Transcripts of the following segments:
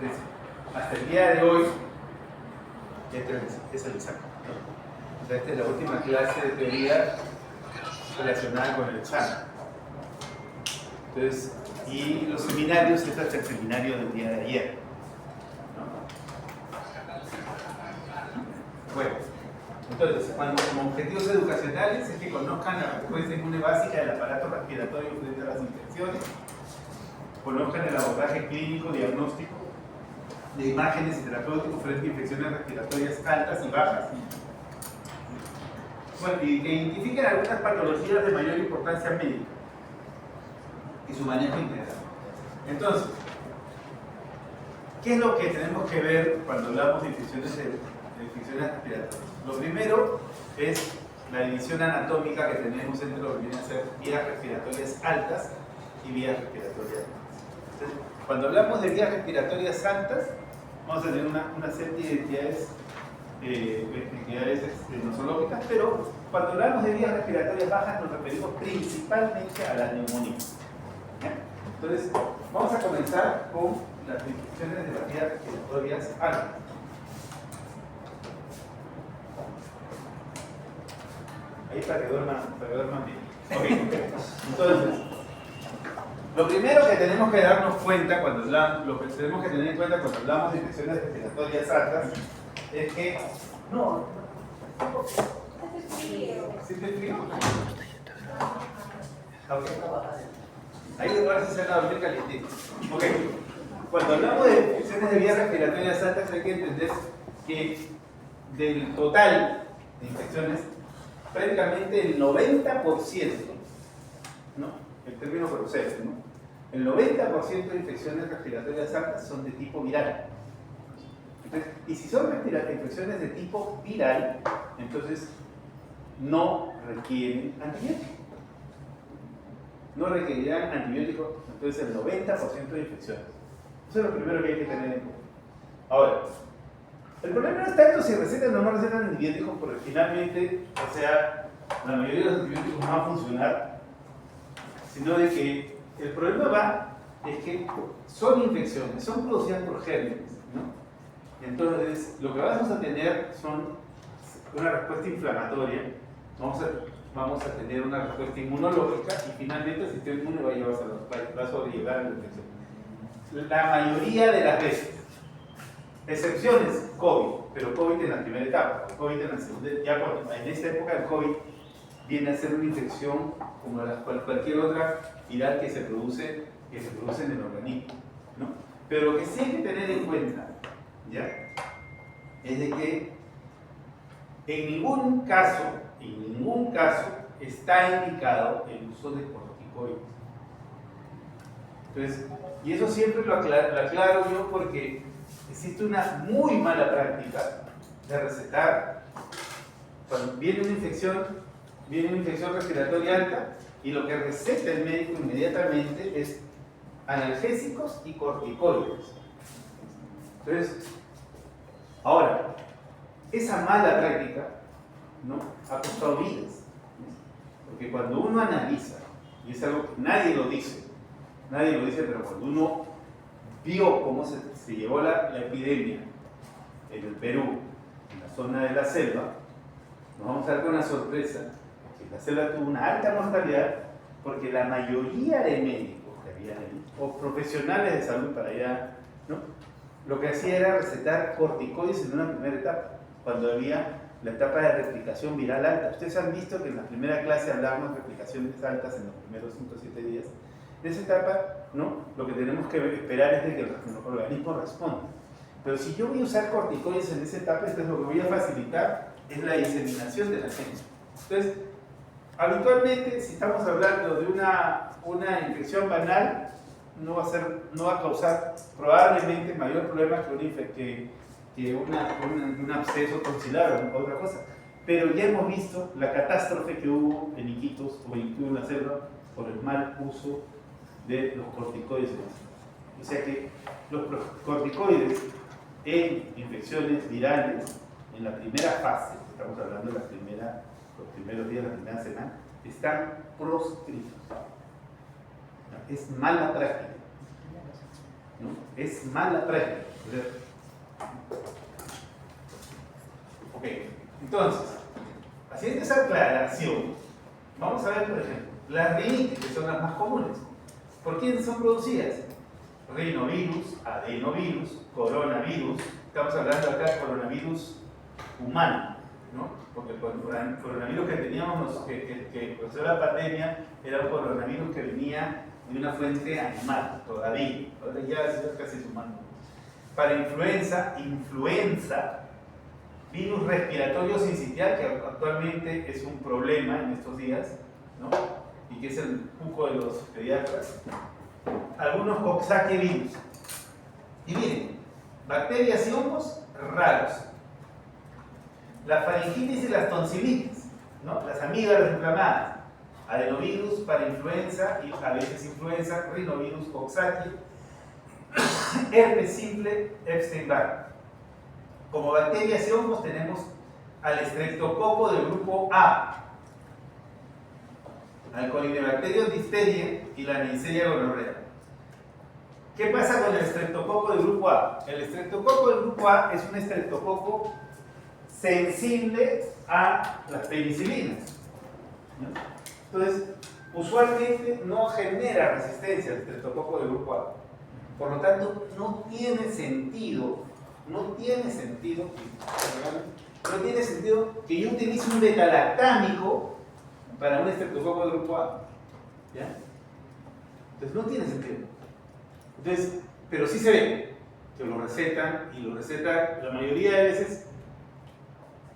Entonces, hasta el día de hoy, este es el examen, ¿no? O sea, esta es la última clase de teoría relacionada con el examen. Entonces, y los seminarios, este es el seminario del día de ayer, ¿no? Bueno, entonces, como objetivos educacionales es que conozcan la respuesta inmune básica del aparato respiratorio frente a las infecciones, conozcan el abordaje clínico, diagnóstico de imágenes y terapéuticos frente a infecciones respiratorias altas y bajas. Bueno, y que identifiquen algunas patologías de mayor importancia médica y su manejo integral. Entonces, ¿qué es lo que tenemos que ver cuando hablamos de infecciones respiratorias? Lo primero es la división anatómica que tenemos entre lo que vienen a ser vías respiratorias altas y vías respiratorias bajas. Entonces, cuando hablamos de vías respiratorias altas, vamos a tener una serie de entidades nosológicas, pero cuando hablamos de vías respiratorias bajas nos referimos principalmente a la neumonía. Entonces, vamos a comenzar con las infecciones de las vías respiratorias altas. Ahí para que duerman bien. Okay. Entonces, lo primero que tenemos que darnos cuenta lo que tenemos que tener en cuenta cuando hablamos de infecciones respiratorias altas es que ¿sí te frío? Okay. Ahí lugar se van a dormir calientito. Ok. Cuando hablamos de infecciones de vías respiratorias altas hay que entender que del total de infecciones prácticamente el 90%, ¿no? El término grosero, ¿no? El 90% de infecciones respiratorias altas son de tipo viral. Entonces, y si son infecciones de tipo viral, entonces no requieren antibióticos. No requerirán antibióticos, entonces el 90% de infecciones. Eso es lo primero que hay que tener en cuenta. Ahora, el problema no es tanto si recetan o no recetan antibióticos, porque finalmente, o sea, la mayoría de los antibióticos no va a funcionar, sino de que el problema es que son infecciones, son producidas por gérmenes, ¿no? Entonces, lo que vamos a tener son una respuesta inflamatoria, vamos a tener una respuesta inmunológica y finalmente el sistema inmune va a sobrellevar la infección. La mayoría de las veces, excepciones, COVID, pero COVID en la primera etapa, COVID en la segunda, ya en esta época el COVID viene a ser una infección como cualquier otra viral que se produce en el organismo, ¿no? Pero lo que sí hay que tener en cuenta, ¿ya? Es de que en ningún caso está indicado el uso de corticoides. Entonces, y eso siempre lo aclaro yo porque existe una muy mala práctica de recetar. Cuando viene una infección respiratoria alta y lo que receta el médico inmediatamente es analgésicos y corticoides. Entonces, ahora, esa mala práctica, ¿no?, ha costado vidas. Porque cuando uno analiza, y es algo que nadie lo dice, pero cuando uno vio cómo se llevó la epidemia en el Perú, en la zona de la selva, nos vamos a dar con la sorpresa que la selva tuvo una alta mortalidad porque la mayoría de médicos que había ahí, o profesionales de salud para allá, ¿no?, lo que hacía era recetar corticoides en una primera etapa, cuando había la etapa de replicación viral alta. Ustedes han visto que en la primera clase hablábamos de replicaciones altas en los primeros 5 o 7 días. En esa etapa, ¿no?, lo que tenemos que esperar es de que el organismo responda. Pero si yo voy a usar corticoides en esa etapa, entonces lo que voy a facilitar es la diseminación de la gente. Entonces, habitualmente, si estamos hablando de una infección banal, no va a causar probablemente mayor problema que un absceso tonsilar o otra cosa. Pero ya hemos visto la catástrofe que hubo en Iquitos o incluso en la selva por el mal uso de los corticoides. O sea que los corticoides en infecciones virales, en la primera fase, estamos hablando de los primeros días de la primera semana, están proscritos. Es mala práctica. ¿no? Es mala práctica. Ok, entonces, haciendo esa aclaración, vamos a ver, por ejemplo, las rinitis, que son las más comunes. ¿Por quién son producidas? Rinovirus, adenovirus, coronavirus. Estamos hablando acá de coronavirus humano, ¿no? Porque el coronavirus que teníamos, que causó la pandemia, era un coronavirus que venía de una fuente animal, todavía. Ahora ya es casi humano. Para influenza, virus respiratorio sincitial, que actualmente es un problema en estos días, ¿no? Y que es el cuco de los pediatras. Algunos Coxsackie virus. Y miren, bacterias y hongos raros. La faringitis y las tonsilitis, ¿no? Las amígdalas inflamadas. Adenovirus para influenza y a veces influenza, rinovirus, Coxsackie, herpes simple, Epstein-Barr. Como bacterias y hongos tenemos al estreptococo del grupo A, al Corynebacterium diphtheria y la Neisseria gonorrhea. ¿Qué pasa con el estreptococo del grupo A? El estreptococo del grupo A es un estreptococo sensible a las penicilinas, ¿no? Entonces, usualmente no genera resistencia al estreptococo del grupo A. Por lo tanto, no tiene sentido que yo utilice un beta-lactámico para un estreptococo del grupo A. ¿Ya? Entonces, no tiene sentido. Entonces, pero sí se ve que lo recetan y lo recetan la mayoría de veces.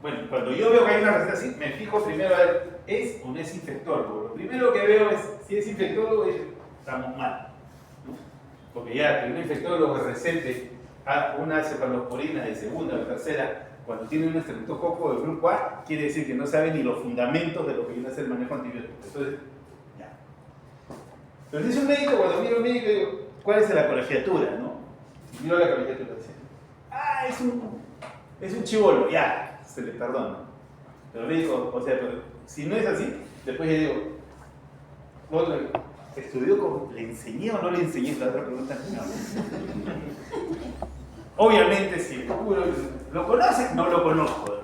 Bueno, cuando yo veo que hay una receta así, me fijo primero a ver, ¿es o no es infectólogo? Lo primero que veo es, si es infectólogo, estamos mal, ¿no? Porque ya que un infectólogo recete a una cefalosporina de segunda o tercera, cuando tiene un estreptococo del grupo A, quiere decir que no sabe ni los fundamentos de lo que viene a ser el manejo antibiótico. Entonces, ya. Pero dice un médico, cuando miro a un médico, digo, ¿cuál es la colegiatura, no? Y miro la colegiatura, dice, es un chibolo, ya, se le perdona. Pero el médico, o sea, pero si no es así, después yo digo, ¿estudió como le enseñé o no le enseñé? La otra pregunta no. Obviamente, si lo conoces, no lo conozco.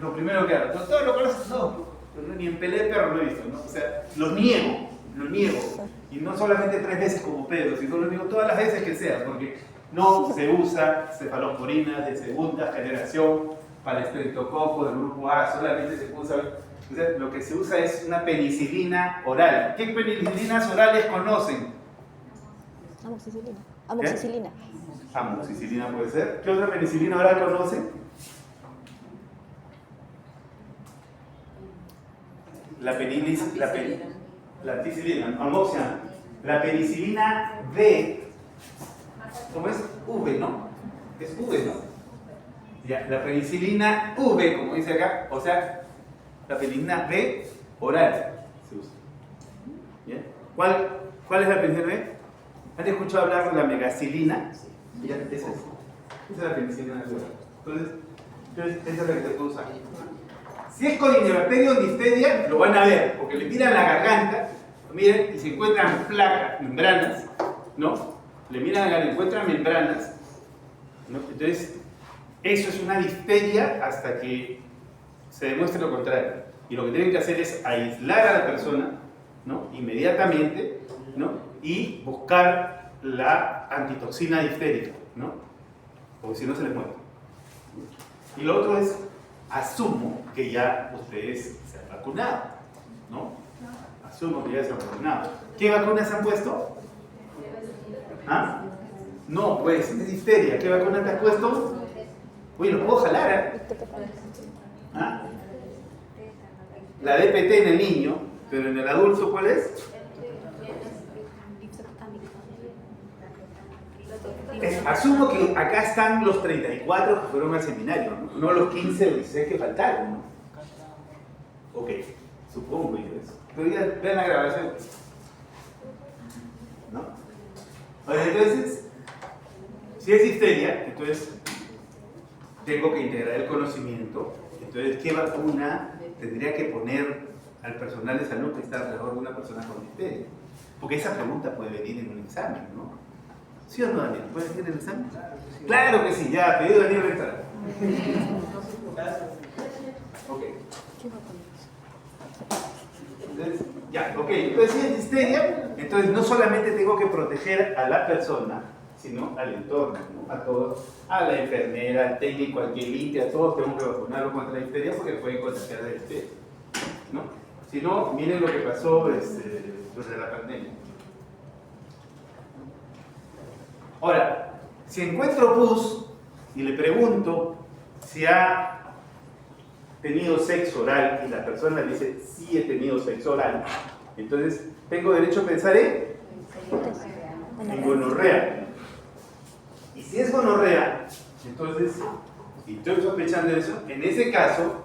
Lo primero que hago, ¿todo lo conoces? No, ni en pelea de perro lo he visto, ¿no? O sea, lo niego. Y no solamente 3 veces como Pedro, sino lo niego todas las veces que sea, porque no se usa cefalosporinas de segunda generación para el estreptococo del grupo A, solamente se usa, o sea, lo que se usa es una penicilina oral. ¿Qué penicilinas orales conocen? Amoxicilina. Amoxicilina puede ser. ¿Qué otra penicilina oral conocen? La ampicilina, amoxicilina. La penicilina B, ¿cómo es? V, ¿no? Es V, ¿no? Ya, la penicilina V, como dice acá, o sea, la penicilina B oral se usa. ¿Bien? ¿Cuál es la penicilina B? ¿Han escuchado hablar de la megacilina? Ya, esa es la penicilina B oral. Entonces, esa es la que se puede usar. Si es Corynebacterium diphtheria, lo van a ver, porque le miran la garganta, miren, y se encuentran placas, membranas, ¿no? Le miran la garganta, encuentran membranas, ¿no? Entonces, eso es una difteria hasta que se demuestre lo contrario. Y lo que tienen que hacer es aislar a la persona, ¿no? Inmediatamente, ¿no? Y buscar la antitoxina diftérica, ¿no? Porque si no se les muere. Y lo otro es, asumo que ya ustedes se han vacunado, ¿no? Asumo que ya se han vacunado. ¿Qué vacunas han puesto? ¿Ah? No, pues, es difteria. ¿Qué vacuna te has puesto? Uy, lo puedo jalar, ¿eh? ¿Ah? La DPT en el niño, pero en el adulto, ¿cuál es? Asumo que acá están los 34 que fueron al seminario, no los 15 o 16 que faltaron, ¿no? Ok, supongo yo eso. Pero ya vean la grabación, ¿no? Entonces, si es difteria, entonces tengo que integrar el conocimiento. Entonces, ¿qué vacuna tendría que poner al personal de salud que está alrededor de una persona con difteria? Porque esa pregunta puede venir en un examen, ¿no? ¿Sí o no, Daniel? ¿Puedes hacer el examen? Claro que sí, ya, pedido Daniel entrar. Ok. Entonces, ya, ok. Entonces, si es histeria, entonces no solamente tengo que proteger a la persona, sino al entorno, ¿no? A todos, a la enfermera, al técnico, al que limpia, a todos tengo que vacunarlo contra la histeria porque pueden contagiar de la histeria, ¿no? Si no, miren lo que pasó durante la pandemia. Ahora, si encuentro pus y le pregunto si ha tenido sexo oral y la persona dice sí he tenido sexo oral, entonces tengo derecho a pensar en gonorrea. Y si es gonorrea, entonces, si estoy sospechando de eso, en ese caso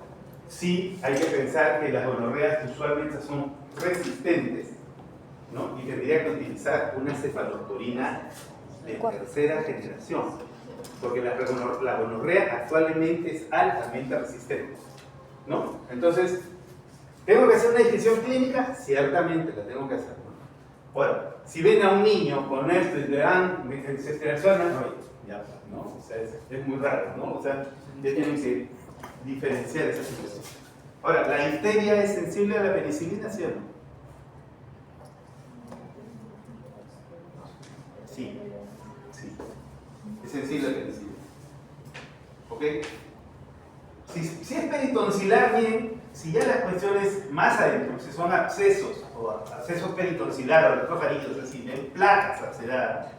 sí hay que pensar que las gonorreas usualmente son resistentes, ¿no? Y tendría que utilizar una cefalosporina de tercera generación, porque la gonorrea actualmente es altamente resistente, ¿no? Entonces, ¿tengo que hacer una distinción clínica? Ciertamente la tengo que hacer, ¿no? Ahora, si ven a un niño con esto y le dan desesperación, no, ya, ¿no? O sea, es muy raro, ¿no? O sea, ya tienen que diferenciar esa situación. Ahora, ¿la histeria es sensible a la penicilina, sí o no? Sí, sí. Es sensible a la penicilina. ¿Ok? Si es peritonsilar, bien, si ya las cuestiones más adentro, si son abscesos o abscesos peritonsilares, o pajarillos así, placas abscedadas,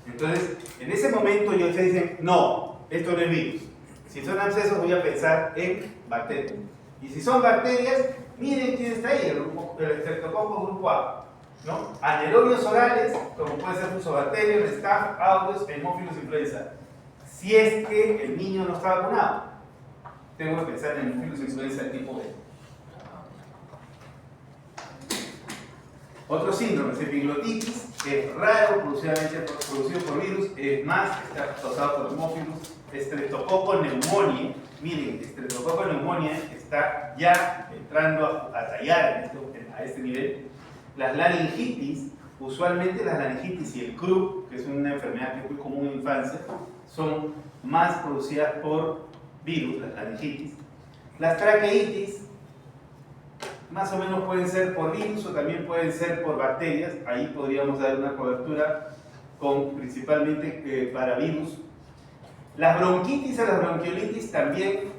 entonces en ese momento ellos te dicen, no, esto no es virus. Si son abscesos voy a pensar en bacterias. Y si son bacterias, miren quién está ahí, el Streptococcus grupo A, ¿no? Anaerobios orales, como puede ser Fusobacterium, Staph aureus, Haemophilus influenza. Si es que el niño no está vacunado, tengo que pensar en Haemophilus influenza del tipo B. Otro síndrome es epiglotitis, que es raro, producido por virus, es más, está causado por Haemophilus. Streptococcus pneumoniae, miren, Streptococcus pneumoniae está ya entrando a tallar a este nivel. Las laringitis, usualmente las laringitis y el croup, que es una enfermedad que es muy común en infancia, son más producidas por virus, las laringitis. Las traqueitis, más o menos pueden ser por virus o también pueden ser por bacterias. Ahí podríamos dar una cobertura con principalmente para virus. Las bronquitis o las bronquiolitis también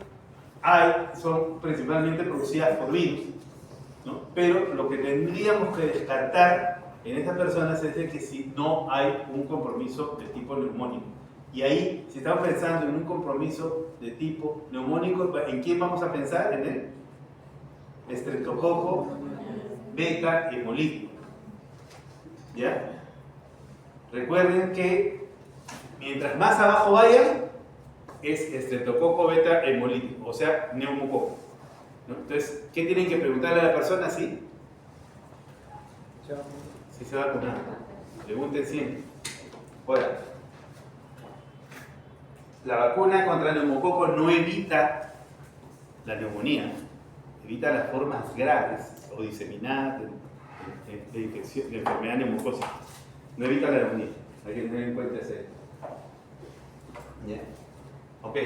son principalmente producidas por virus, ¿no? Pero lo que tendríamos que descartar en estas personas es de que si no hay un compromiso de tipo neumónico. Y ahí, si estamos pensando en un compromiso de tipo neumónico, ¿en quién vamos a pensar? En el estreptococo beta hemolítico. ¿Ya? Recuerden que mientras más abajo vayan, es estreptococo beta hemolítico, o sea, neumococo, ¿no? Entonces, ¿qué tienen que preguntarle a la persona? ¿Sí? Si se va a vacunar. Pregunten siempre. Ahora, la vacuna contra el neumococo no evita la neumonía, evita las formas graves o diseminadas de infección, de enfermedad neumocócica. No evita la neumonía. Hay que tener en cuenta eso. ¿Ya? Ok.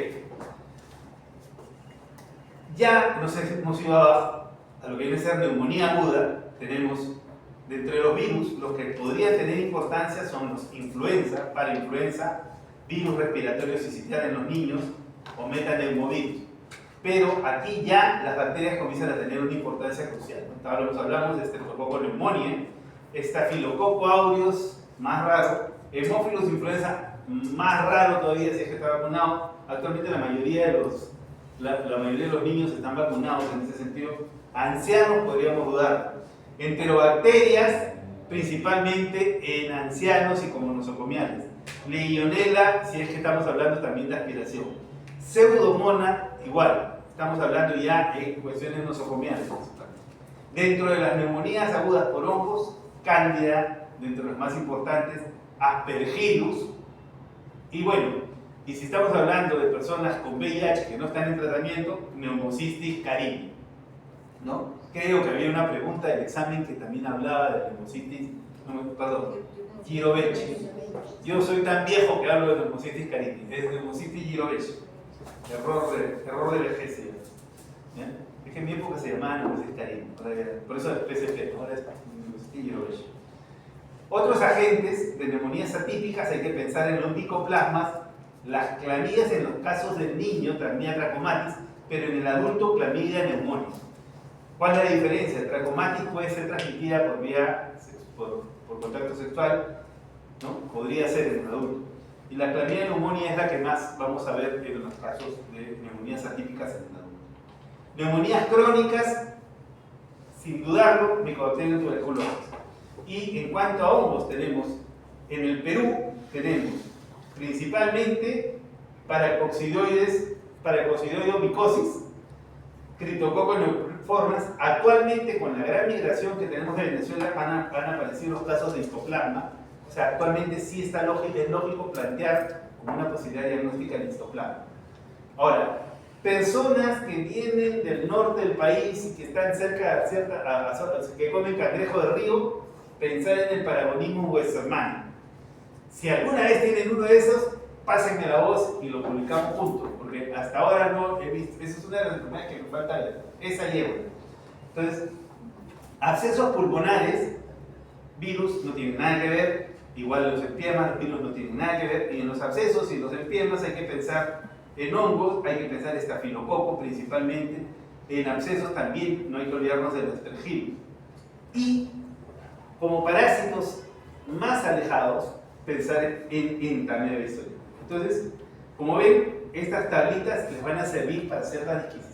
Ya nos hemos ido a lo que viene a ser neumonía aguda. Tenemos dentro de los virus, los que podrían tener importancia son los influenza, parainfluenza, virus respiratorios sinciciales en los niños o metaneumovirus. Pero aquí ya las bacterias comienzan a tener una importancia crucial. Hablamos de Streptococcus pneumoniae, Staphylococcus aureus, más raro, Haemophilus influenza, más raro todavía si es que está vacunado. Actualmente la mayoría de los niños están vacunados en ese sentido. Ancianos podríamos dudar. Enterobacterias, principalmente en ancianos y como nosocomiales. Legionella, si es que estamos hablando también de aspiración. Pseudomonas, igual, estamos hablando ya de cuestiones nosocomiales. Dentro de las neumonías agudas por hongos, Cándida, dentro de las más importantes, Aspergillus, y bueno, y si estamos hablando de personas con VIH que no están en tratamiento, Pneumocystis carini, ¿no? Creo que había una pregunta del examen que también hablaba de Pneumocystis, perdón, Girovechi. Yo soy tan viejo que hablo de neumocitis carinii, es neumocitis Girovechi. Error de vejez. Es que en mi época se llamaba neumocitis carinii, por eso es PCP, ahora es neumocitis Girovechi. Otros agentes de neumonías atípicas hay que pensar en los micoplasmas, las clamidias en los casos del niño, Clamidia trachomatis, pero en el adulto Clamidia pneumoniae. ¿Cuál es la diferencia? Trachomatis puede ser transmitida por contacto sexual, ¿no? Podría ser en un adulto. Y la Clamidia pneumoniae es la que más vamos a ver en los casos de neumonías atípicas en el adulto. Neumonías crónicas, sin dudarlo, Mycobacterium tuberculosis. Y en cuanto a hongos, tenemos en el Perú, tenemos principalmente Paracoccidioides-micosis, Cryptococcus neumoniformes. Actualmente, con la gran migración que tenemos de Venezuela, van a aparecer los casos de histoplasma. O sea, actualmente sí es lógico plantear como una posibilidad diagnóstica el histoplasma. Ahora, personas que vienen del norte del país y que están que comen cangrejo de río, pensar en el paragonismo westermanni. Si alguna vez tienen uno de esos, pásenme la voz y lo publicamos juntos, porque hasta ahora no he visto. Esa es una de las enfermedades que me falta ver. Esa lleva. Entonces, abscesos pulmonares, virus no tienen nada que ver, igual en los empiemas, virus no tienen nada que ver, y en los abscesos y en los empiemas hay que pensar en hongos, hay que pensar en estafilococo principalmente, en abscesos también no hay que olvidarnos del Aspergillus. Y como parásitos más alejados, pensar en también la historia. Entonces, como ven, estas tablitas les van a servir para hacer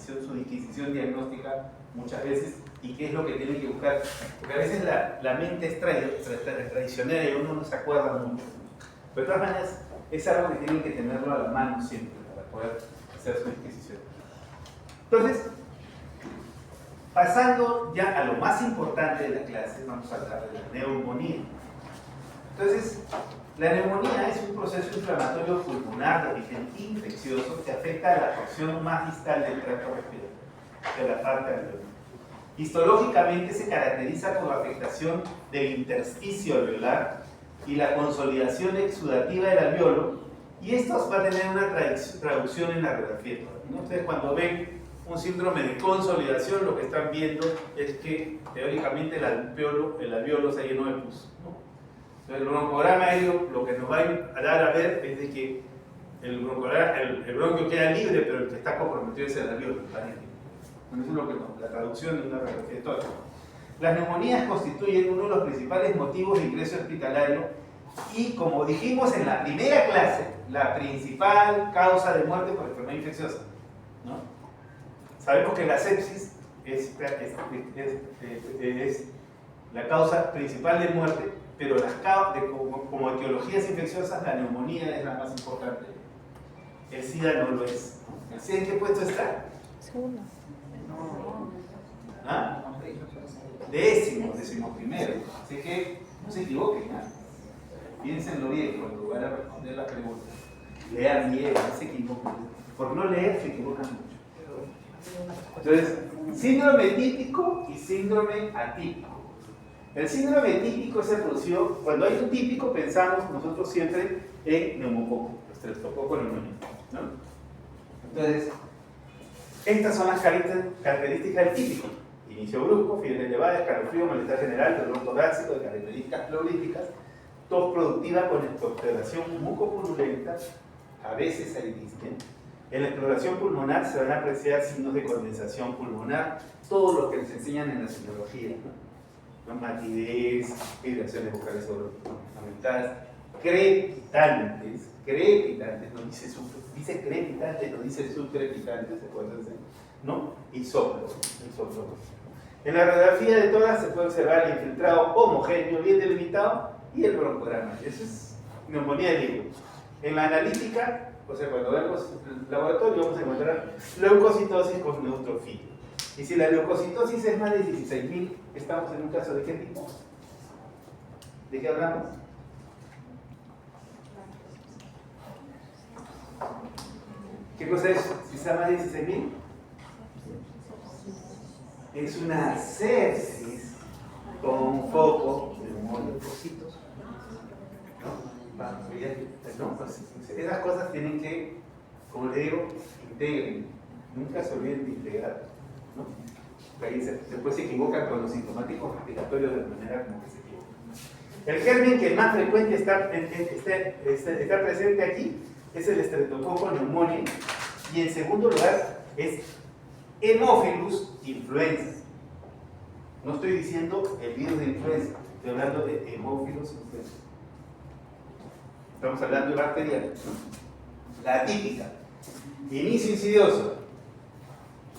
su disquisición diagnóstica muchas veces, y qué es lo que tienen que buscar, porque a veces la mente es tradicional y uno no se acuerda mucho. Pero de todas maneras, es algo que tienen que tenerlo a la mano siempre para poder hacer su disquisición. Entonces, pasando ya a lo más importante de la clase, vamos a hablar de la neumonía. Entonces, la neumonía es un proceso inflamatorio pulmonar de origen infeccioso que afecta a la porción más distal del tracto respiratorio, de la parte alveolar. Histológicamente se caracteriza por la afectación del intersticio alveolar y la consolidación exudativa del alveolo, y esto va a tener una traducción en la radiografía. Entonces, cuando ven un síndrome de consolidación, lo que están viendo es que teóricamente el alveolo se llenó de pus, ¿no? Entonces, el broncograma aéreo lo que nos va a dar a ver es de que el bronquio queda libre, pero el que está comprometido es el alveolo. Eso es lo que la traducción de una radiografía de todo. Las neumonías constituyen uno de los principales motivos de ingreso hospitalario y, como dijimos en la primera clase, la principal causa de muerte por enfermedad infecciosa, ¿no? Sabemos que la sepsis es la causa principal de muerte, pero como etiologías infecciosas, la neumonía es la más importante. El SIDA no lo es. ¿El SIDA en qué puesto está? Segundo. ¿Ah? Décimo primero. Así que no se equivoquen, ¿ah? Piénsenlo bien cuando van a responder las preguntas. Lean bien, no se equivoquen. Por no leer se equivocan mucho. Entonces, síndrome típico y síndrome atípico. El síndrome típico se produció, cuando hay un típico pensamos nosotros siempre en neumococo, estreptococo neumonía, ¿no? Entonces, estas son las características del típico: inicio brusco, fiebre elevada, escalofrío, malestar general, dolor torácico, de características pleurolíticas, tos productiva con expectoración mucopurulenta, a veces aritmia. En la exploración pulmonar se van a apreciar signos de condensación pulmonar, todos los que les enseñan en la semiología, ¿no? Matidez, vibraciones vocales aumentadas, crepitantes, no dice crepitantes, no dice subcrepitantes, ¿se puede decir? ¿No? Y soplos. En la radiografía de todas se puede observar el infiltrado homogéneo, bien delimitado, y el broncograma. Eso es neumonía del hígado. En la analítica, o sea, cuando vemos el laboratorio, vamos a encontrar leucocitosis con neutrofilia. Y si la leucocitosis es más de 16.000, estamos en un caso de qué tipo? ¿De qué hablamos? ¿Qué cosa es? Si está más de 16.000, es una sepsis con foco de leucocitos. Esas cosas tienen que, como les digo, integren. Nunca se olviden de integrar, ¿no? Ahí después se equivocan con los sintomáticos respiratorios de manera como que se equivocan. El germen que más frecuente está presente aquí es el Streptococcus pneumoniae, y en segundo lugar es Haemophilus influenza. No estoy diciendo el virus de influenza, estoy hablando de Haemophilus influenza. Estamos hablando de bacteriana, ¿no? La atípica. Inicio insidioso.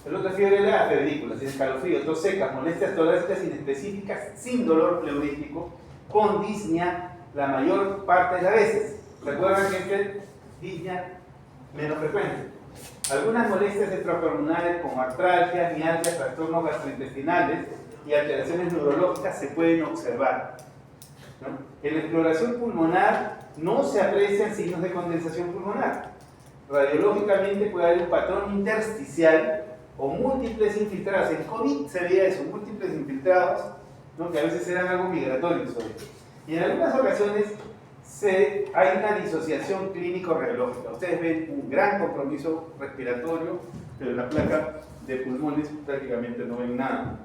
El otro fiebre helada, febrícula, sin escalofrío, tos secas, molestias torácicas inespecíficas, sin dolor pleurítico, con disnea la mayor parte de las veces. Recuerdan que este disnea menos frecuente. Algunas molestias extrapulmonares como artralgias, mialgias, trastornos gastrointestinales y alteraciones neurológicas se pueden observar, ¿no? En la exploración pulmonar no se aprecian signos de condensación pulmonar. Radiológicamente puede haber un patrón intersticial o múltiples infiltrados. En COVID se veía eso, múltiples infiltrados, ¿no? Que a veces eran algo migratorios sobre todo. Y en algunas ocasiones hay una disociación clínico-radiológica. Ustedes ven un gran compromiso respiratorio, pero en la placa de pulmones prácticamente no ven nada.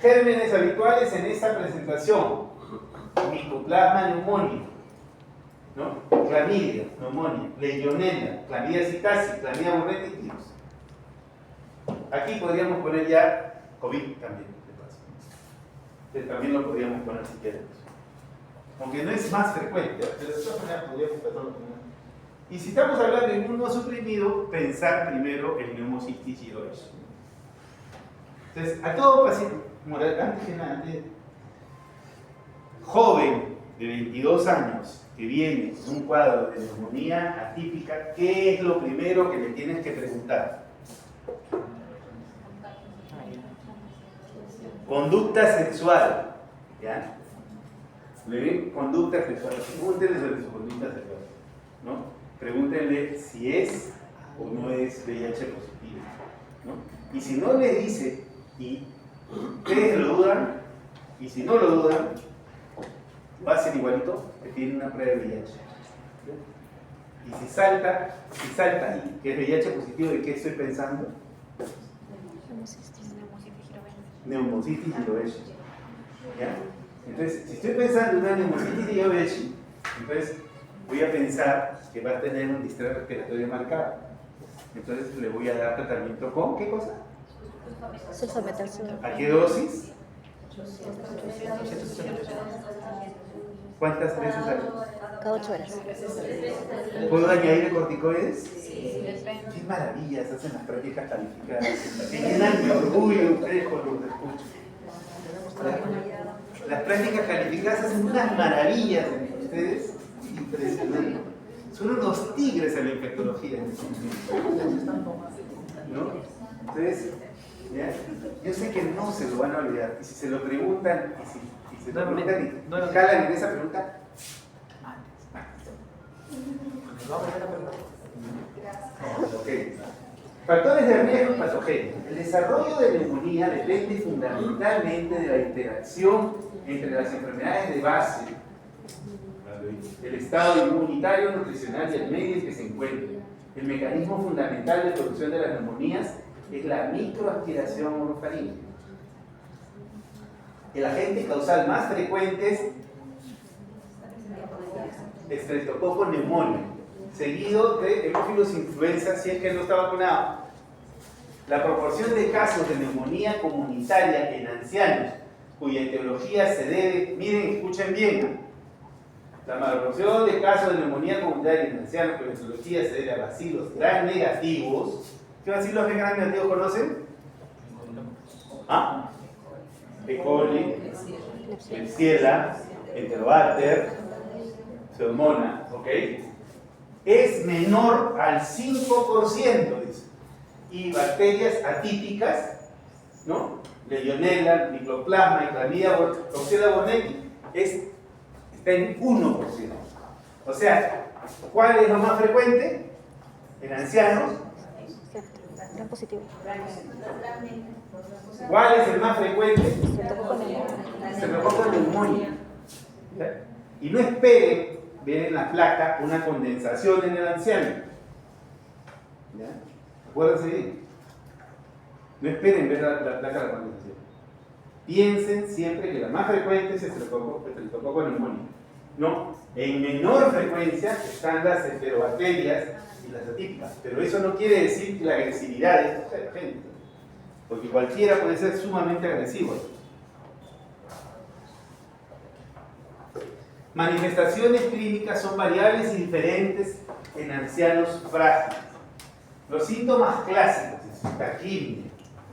Gérmenes habituales en esta presentación: Mycoplasma pneumoniae, ¿no? Clamidia, neumonía, Legionella, Clamidia psittaci, Clamidia burritis. Aquí podríamos poner ya COVID también, de paso. También lo podríamos poner si queremos. Aunque no es más frecuente, pero de todas maneras podríamos pasarlo como. Y si estamos hablando de inmunosuprimido, pensar primero en Pneumocystis jirovecii. Entonces, a todo paciente, joven de 22 años que viene con un cuadro de neumonía atípica, ¿qué es lo primero que le tienes que preguntar? Conducta sexual, ¿ya? ¿Le ven? Conducta sexual. Pregúntenle sobre su conducta sexual, ¿no? Pregúntenle si es o no es VIH positivo, ¿no? Y si no le dice, y ustedes lo dudan, y si no lo dudan, va a ser igualito que tiene una prueba de VIH. Y si salta ahí, que es VIH positivo, ¿de qué estoy pensando? Pneumocystis jirovecii. ¿Ya? Entonces, si estoy pensando en una Pneumocystis jirovecii, entonces voy a pensar que va a tener un distrés respiratorio marcado. Entonces le voy a dar tratamiento con, ¿qué cosa? ¿A qué dosis? ¿Cuántas veces al día? Cada 8 horas. ¿Puedo añadir corticoides? Sí. Qué maravillas hacen las prácticas calificadas. Me llenan de orgullo ustedes cuando los escucho. Las prácticas calificadas hacen unas maravillas entre ustedes, impresionante. Son unos tigres en la infectología. ¿No? Entonces, ¿ya? Yo sé que no se lo van a olvidar. Y si se lo preguntan, y se lo preguntan y calan en esa pregunta, okay. Factores de riesgo patogénicos. El desarrollo de neumonía depende fundamentalmente de la interacción entre las enfermedades de base, el estado inmunitario, nutricional y el medio en que se encuentra. El mecanismo fundamental de producción de las neumonías es la microaspiración orofaríngea. El agente causal más frecuente es Streptococcus pneumoniae, seguido de Haemophilus influenza si es que no está vacunado. La proporción de casos de neumonía comunitaria en ancianos, cuya etiología se debe, miren, escuchen bien, la proporción de casos de neumonía comunitaria en ancianos cuya etiología se debe a bacilos gram negativos. ¿Qué bacilos gram negativos conocen? ¿Ah? E. coli, Klebsiella, Enterobacter, Pseudomonas, ¿ok? Es menor al 5%, dice. Y bacterias atípicas, ¿no? Legionella, Mycoplasma y Clamidia burritis está en 1%. O sea, ¿cuál es lo más frecuente? En ancianos. Gran positivo. ¿Cuál es el más frecuente? Streptococcus pneumoniae. Y no espere ver en la placa una condensación en el anciano. ¿Ya? Acuérdense bien. No esperen ver la placa de la condensación. Piensen siempre que la más frecuente es estreptococo neumonía. No, en menor frecuencia están las enterobacterias y las atípicas, pero eso no quiere decir que la agresividad de estos agentes, porque cualquiera puede ser sumamente agresivo. Manifestaciones clínicas son variables y diferentes en ancianos frágiles. Los síntomas clásicos, taquicardia,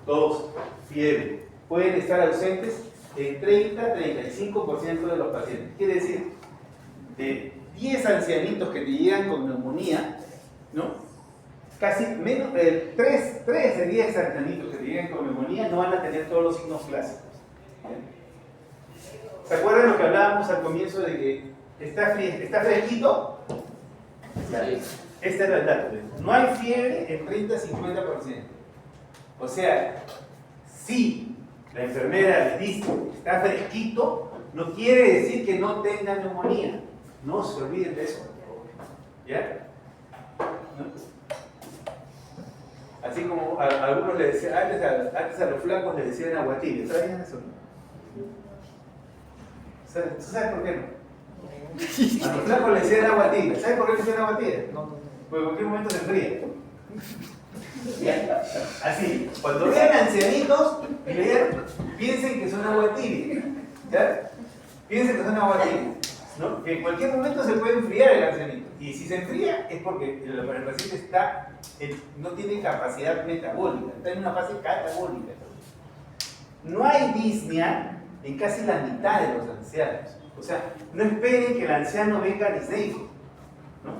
tos, fiebre, pueden estar ausentes en 30-35% de los pacientes. Quiere decir, de 10 ancianitos que te llegan con neumonía, ¿no? Casi menos de 3 de 10 ancianitos que te llegan con neumonía no van a tener todos los signos clásicos. ¿Bien? ¿Se acuerdan lo que hablábamos al comienzo de que está fresquito? Sí. Este era el dato. No hay fiebre en 30-50%. O sea, si la enfermera le dice que está fresquito, no quiere decir que no tenga neumonía. No se olviden de eso. ¿Ya? ¿No? Así como a algunos le decían, antes a los flacos le decían agua tibia. ¿Sabían eso? ¿Sabes por qué no? A los flacos le decían agua tibia. ¿Sabes por qué le decían agua tibia? Porque en cualquier momento se enfría. ¿Ya? Así, cuando vean ancianitos, piensen que son agua tibia. ¿Ya? Piensen que son agua tibia. ¿No? Que en cualquier momento se puede enfriar el ancianito. Y si se enfría es porque el paciente no tiene capacidad metabólica, está en una fase catabólica. No hay disnea en casi la mitad de los ancianos. O sea, no esperen que el anciano venga disneico. ¿No?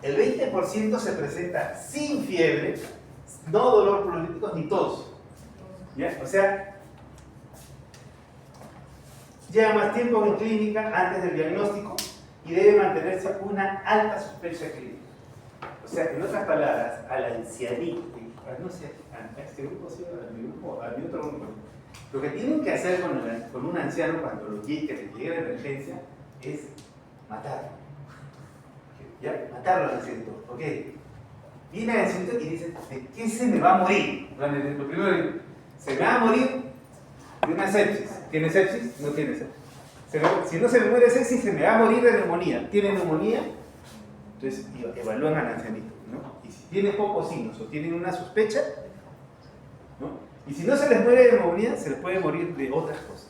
El 20% se presenta sin fiebre, no dolor prolítico ni tos. ¿Ya? O sea, lleva más tiempo en clínica antes del diagnóstico y debe mantenerse una alta sospecha clínica. O sea, en otras palabras, al ancianito, no sé, a este grupo, a mi otro grupo, lo que tienen que hacer con un anciano cuando que le llegue la emergencia es matarlo. ¿Ya? Matarlo al ancianito. ¿Ok? Viene el ancianito y dice, ¿de qué se me va a morir? Lo primero, se me va a morir de una sepsis. ¿Tiene sepsis? No tiene sepsis. Si no se me muere de sepsis, se me va a morir de neumonía. ¿Tiene neumonía? Entonces evalúan al ancianito, ¿no? Y si tiene pocos signos o tienen una sospecha, ¿no? Y si no se les muere de neumonía, se les puede morir de otras cosas.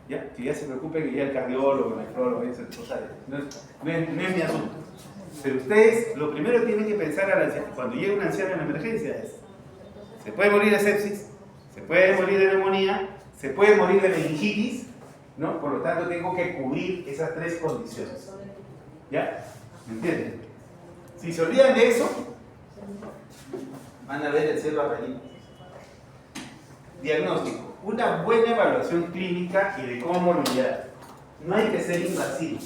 ¿Ya? Que ya se preocupen que ya el cardiólogo, el nefrólogo, eso es cosa no es mi asunto. Pero ustedes, lo primero que tienen que pensar al anciano, cuando llega un anciano en emergencia es, se puede morir de sepsis, se puede morir de neumonía, se puede morir de meningitis, ¿no? Por lo tanto, tengo que cubrir esas 3 condiciones. ¿Ya? ¿Me entienden? Si se olvidan de eso, van a ver el cielo amarillo. Diagnóstico. Una buena evaluación clínica y de comorbilidad. No hay que ser invasivo.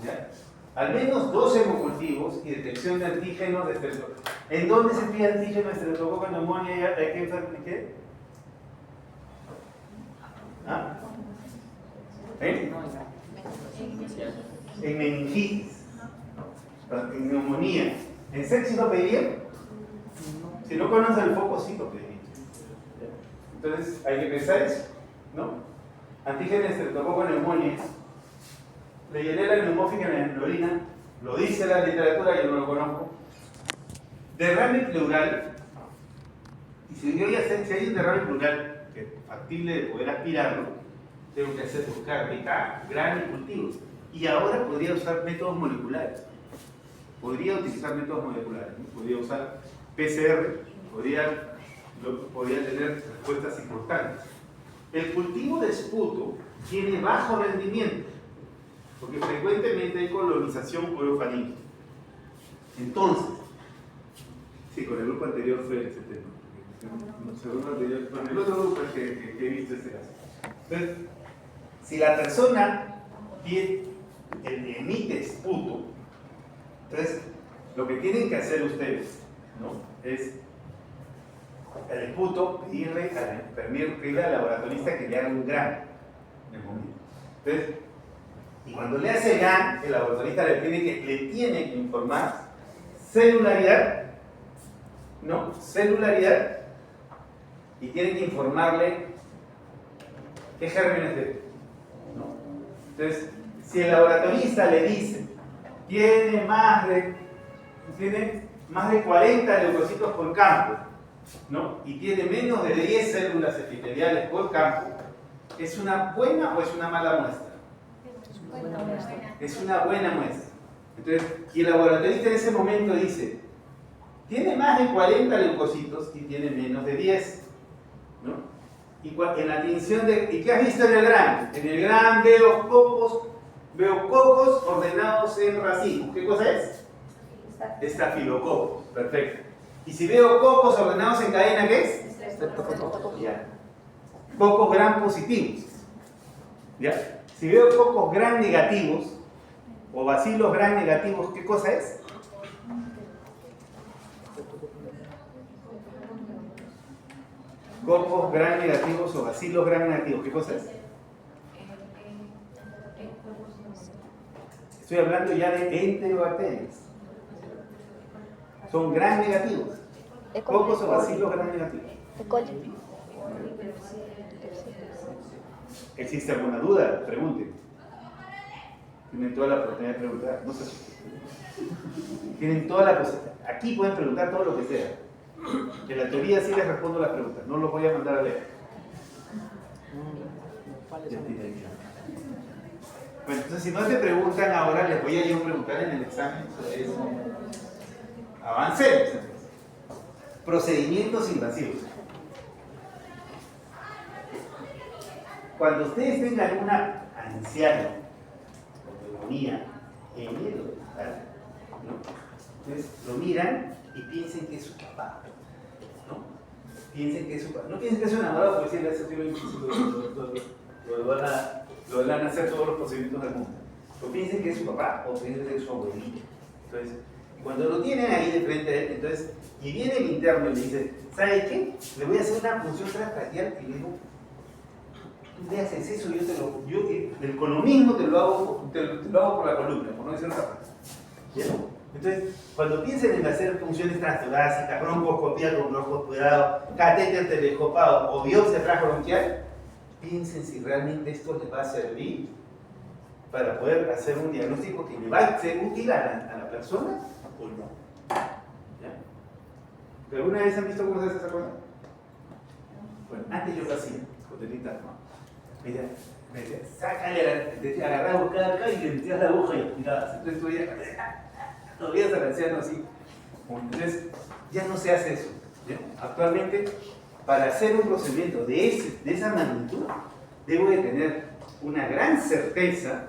¿Ya? Al menos 2 hemocultivos y detección de antígenos de estreptococo. ¿En dónde se pide antígeno de estreptococo, neumonía? ¿De qué enfermedad? ¿Qué? ¿Ah? En meningitis, en neumonía, en sepsis no pedirían. Si no conocen el foco, sí lo pedirían. Entonces hay que pensar eso, ¿no? Antígenos de estreptococo neumonía. Legionela neumófica en la orina, lo dice la literatura, yo no lo conozco. Derrame pleural. Y si yo ya sé, si hay un derrame pleural que es factible de poder aspirarlo, tengo que hacer buscar BK, grano y cultivos. Y ahora podría usar métodos moleculares. Podría utilizar métodos moleculares. ¿No? Podría usar PCR, podría tener respuestas importantes. El cultivo de esputo tiene bajo rendimiento, porque frecuentemente hay colonización por ofanito. Entonces, sí, con el grupo anterior fue ese tema. Con el otro grupo que he visto este caso. Entonces, si la persona emite esputo, entonces lo que tienen que hacer ustedes, ¿no? Es el esputo pedirle al laboratorista que le haga un grano de momento. Entonces, Y cuando le hace GAN, el laboratorista le tiene que informar celularidad, ¿no? Celularidad, y tiene que informarle qué gérmenes de, ¿no? Entonces, si el laboratorista le dice, tiene más de 40 leucocitos por campo, ¿no? Y tiene menos de 10 células epiteliales por campo, ¿es una buena o es una mala muestra? Es una buena muestra. Entonces, y el laboratorista en ese momento dice, tiene más de 40 leucocitos y tiene menos de 10, ¿no? Y en la tinción de... ¿Y qué has visto en el GRAM? En el GRAM veo cocos ordenados en racimos. ¿Qué cosa es? Estafilococos. Perfecto. Y si veo cocos ordenados en cadena, ¿qué es? Ya. Cocos gram positivos. ¿Ya? Si veo cocos gram negativos o bacilos gram negativos, ¿qué cosa es? Cocos gram negativos o bacilos gram negativos, ¿qué cosa es? Estoy hablando ya de enterobacterias. Son gram negativos. Cocos o bacilos gram negativos. E. coli. ¿Existe alguna duda? Pregunten. Tienen toda la oportunidad de preguntar. No se asusten. Tienen toda la posibilidad. Aquí pueden preguntar todo lo que sea. En la teoría sí les respondo las preguntas. No los voy a mandar a leer. Bueno, entonces si no te preguntan ahora, les voy a yo preguntar en el examen sobre eso. Avancemos. Procedimientos invasivos. Cuando ustedes tengan una anciana o neumonía en el hospital, ¿no? Entonces lo miran y piensen que es su papá, ¿no? Piensen que es su papá. No piensen que es su enamorado, porque si ese tipo lo van a hacer todos los procedimientos del mundo. O piensen que es su papá o piensen que es su abuelito. Entonces, cuando lo tienen ahí de frente a él, entonces, y viene el interno y le dice, ¿sabe qué? Le voy a hacer una punción transbraquial y le digo, tú le haces eso, yo el economismo te lo hago por la columna, por no decir otra cosa. ¿Bien? Entonces, cuando piensen en hacer funciones transthorácicas, broncoscopía con bronco cuidado, catéter telescopado o biopsia transbronquial, piensen si realmente esto les va a servir para poder hacer un diagnóstico que le va a ser útil a la persona o no. ¿Ya? ¿Pero alguna vez han visto cómo se hace esa cosa? Bueno, antes yo lo hacía, cotelita, ¿no? Me decía, sácale, te agarraba cada acá y le metías la aguja y aspirabas. Entonces tú veías al anciano así. Entonces, ya no se hace eso. ¿Ya? Actualmente, para hacer un procedimiento de esa magnitud, debo de tener una gran certeza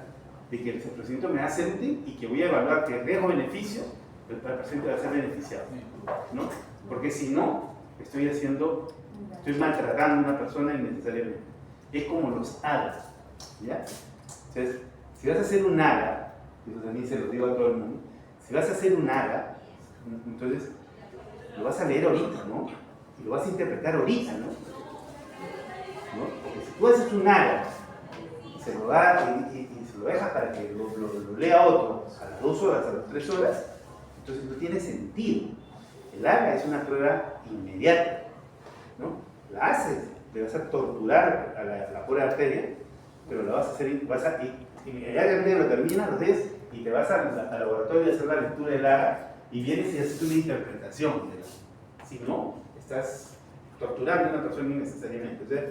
de que el procedimiento me va a ser útil y que voy a evaluar que riesgo-beneficio el paciente va a ser beneficiado, ¿no? Porque si no, estoy maltratando a una persona innecesariamente. Es como los AGA, ¿ya? Entonces, si vas a hacer un AGA, y eso también se lo digo a todo el mundo, si vas a hacer un AGA, entonces lo vas a leer ahorita, ¿no? Y lo vas a interpretar ahorita, ¿no? Porque si tú haces un AGA, se lo da y se lo dejas para que lo lea otro a las 2 horas, a las 3 horas, entonces no tiene sentido. El AGA es una prueba inmediata, ¿no? La haces, te vas a torturar a la pura arteria, pero la vas a hacer, inmediatamente lo terminas, lo haces y te vas al laboratorio a hacer la lectura del AGA y vienes y haces una interpretación. Si no, estás torturando a una persona innecesariamente. Entonces,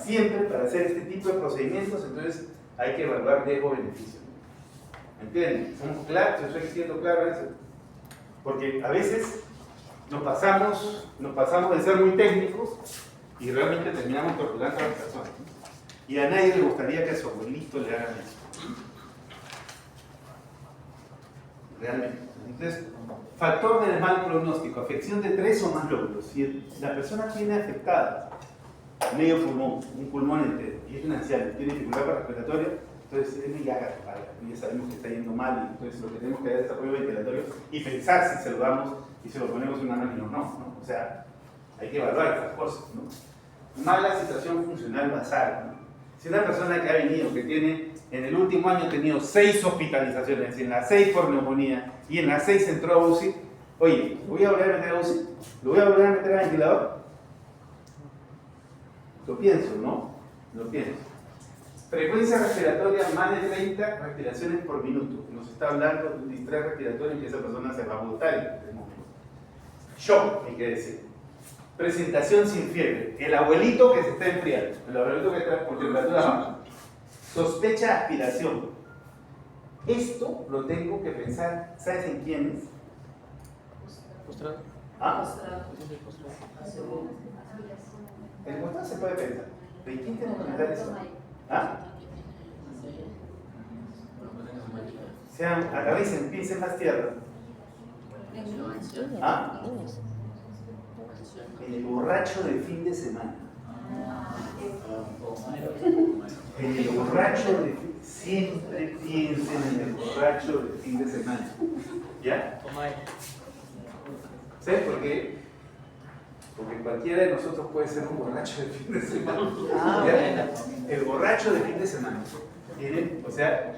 siempre para hacer este tipo de procedimientos, entonces hay que evaluar riesgo-beneficio. ¿Entienden? ¿Somos claros? ¿Yo estoy siendo claro en eso? Porque a veces nos pasamos de ser muy técnicos y realmente terminamos torturando a las personas. Y a nadie le gustaría que a su abuelito le hagan eso. Realmente. Entonces, factor del mal pronóstico, afección de 3 o más lóbulos. Si la persona tiene afectada medio pulmón, un pulmón entero, y es un anciano, tiene dificultad respiratoria, entonces es ya sabemos que está yendo mal, y entonces lo que tenemos que hacer es apoyo ventilatorio y pensar si se lo damos y se lo ponemos en una máquina o no. O sea, hay que evaluar estas cosas, ¿no? Mala situación funcional basal, ¿no? Si una persona que ha venido, que tiene, en el último año ha tenido 6 hospitalizaciones, en las 6 por neumonía y en las 6 entró a UCI, oye, ¿lo voy a volver a meter a UCI? ¿Lo voy a volver a meter a ventilador? Lo pienso, ¿no? Lo pienso. Frecuencia respiratoria más de 30 respiraciones por minuto. Nos está hablando de un distrés respiratorio en que esa persona se va a botar. Shock, hay que decir. Presentación sin fiebre. El abuelito que se está enfriando. El abuelito que está por temperatura baja. Sospecha aspiración. Esto lo tengo que pensar, ¿sabes en quiénes? Postrado. ¿Ah? Postrado. El postrado se puede pensar. ¿De quién tengo que pensar eso? ¿Ah? Sean, analicen, piensen más tierra. ¿Ah? El borracho de fin de semana. El borracho de fin, siempre piensen en el borracho de fin de semana. ¿Ya? ¿Sabes por qué? Porque cualquiera de nosotros puede ser un borracho de fin de semana. ¿Ya? El borracho de fin de semana. ¿Miren? O sea,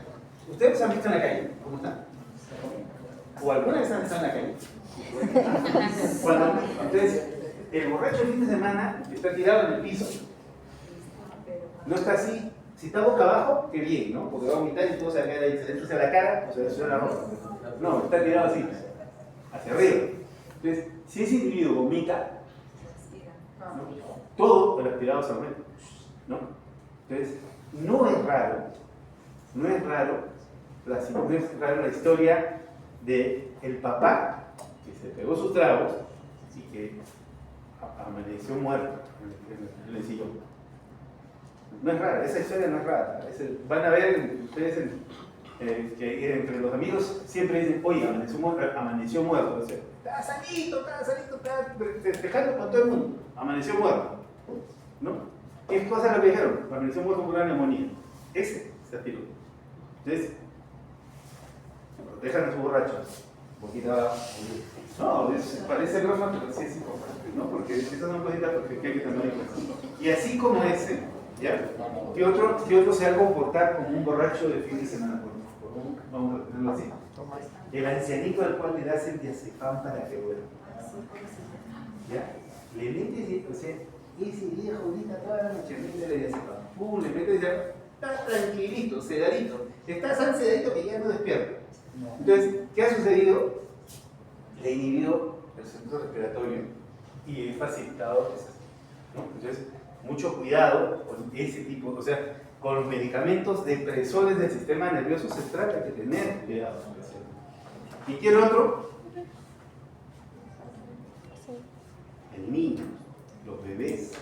¿ustedes han visto en la calle? ¿Cómo están? ¿O alguna vez han estado en la calle? Entonces, el borracho de fin de semana está tirado en el piso. No está así. Si está boca abajo, qué bien, ¿no? Porque va a vomitar y todo se va a caer ahí. Se le ensucia la cara o se le ensucia la ropa. No, está tirado así, hacia arriba. Entonces, si ese individuo vomita, ¿no? Todo el aspirado se aumenta, ¿no? Entonces, no es raro la historia de el papá que se pegó sus tragos y que amaneció muerto en el sillón. No es rara, esa historia no es rara. Van a ver ustedes que entre los amigos siempre dicen, oye, amaneció muerto. O sea, estaba sanito, estaba festejando con todo el mundo. Amaneció muerto. ¿No? ¿Qué cosa lo que dijeron? Amaneció muerto por una neumonía. Ese se atiró. Entonces, protejan a sus borrachos. Un poquito. No, parece broma, pero sí es importante, ¿no? Porque esas son cositas que hay que tener en cuenta. Y así como ese, ¿ya? ¿Qué otro se va a comportar como un borracho de fin de semana? Vamos a tenerlo así. El ancianito al cual le das el diazepam para que duerma. ¿Ya? Le metes, o sea, ese viejo ahorita toda la noche, mete el diazepam. Pum, le metes ya, está tranquilito, sedadito. Está tan sedadito que ya no despierta. Entonces, ¿qué ha sucedido? Le inhibió el centro respiratorio y el facilitador es así, ¿no? Entonces, mucho cuidado con ese tipo, o sea, con los medicamentos depresores del sistema nervioso se trata de tener cuidado. ¿Y quién otro? El niño, los bebés,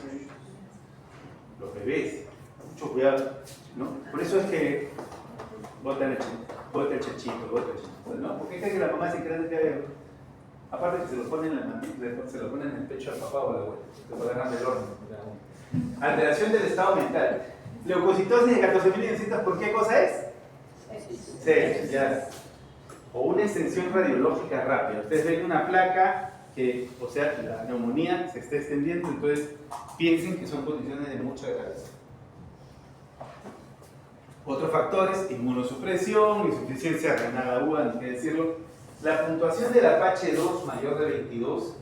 mucho cuidado, ¿no? Por eso es que bota el chachito, ¿no? Porque es que la mamá se cree que, aparte que se lo ponen en el pecho al papá o a la abuela, se lo agarran del horno. Alteración del estado mental. Leucocitosis de 14.900, ¿por qué cosa es? Sí, ya. O una extensión radiológica rápida. Ustedes ven una placa que, o sea, la neumonía se está extendiendo, entonces piensen que son condiciones de mucha gravedad. Otros factores, inmunosupresión, insuficiencia renal aguda, no hay que decirlo. La puntuación del Apache 2 mayor de 22,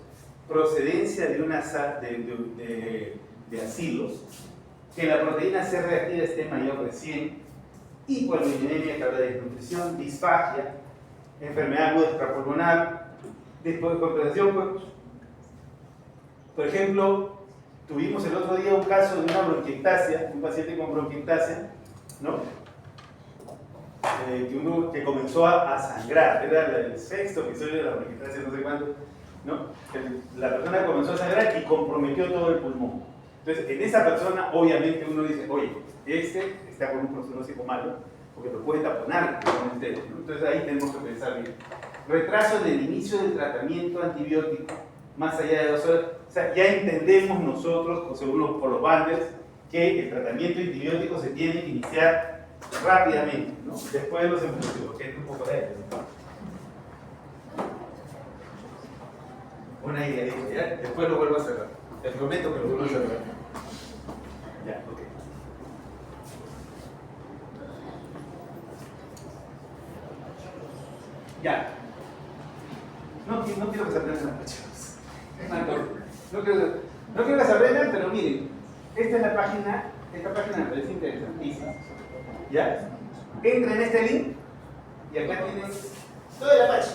procedencia de una de acilos, que la proteína C reactiva esté mayor de 100, hipoalbuminemia que habla de desnutrición, disfagia, enfermedad aguda extrapulmonar, descompensación. Por ejemplo, tuvimos el otro día un caso de una bronquiectasia, un paciente con bronquiectasia, ¿no? Que comenzó a sangrar, era el sexto episodio de la bronquiectasia, no sé cuánto, ¿no? La persona comenzó a sangrar y comprometió todo el pulmón. Entonces, en esa persona, obviamente, uno dice, oye, este está con un pronóstico malo, porque lo puede taponar, ¿no? Entonces ahí tenemos que pensar bien. Retraso del inicio del tratamiento antibiótico, más allá de 2 horas. O sea, ya entendemos nosotros, según por los banders, que el tratamiento antibiótico se tiene que iniciar rápidamente, ¿no? Después de los evolutivos, que es un poco de ello, ¿no? Una idea, ¿ya? Después lo vuelvo a cerrar. Les prometo que lo vuelvo a cerrar. Ya, ok. quiero que se aprendan Apache 2. No quiero que se aprendan, pero miren, esta es la página, esta página me parece interesantísima. ¿Ya? Entren en este link y acá tienen todo el Apache.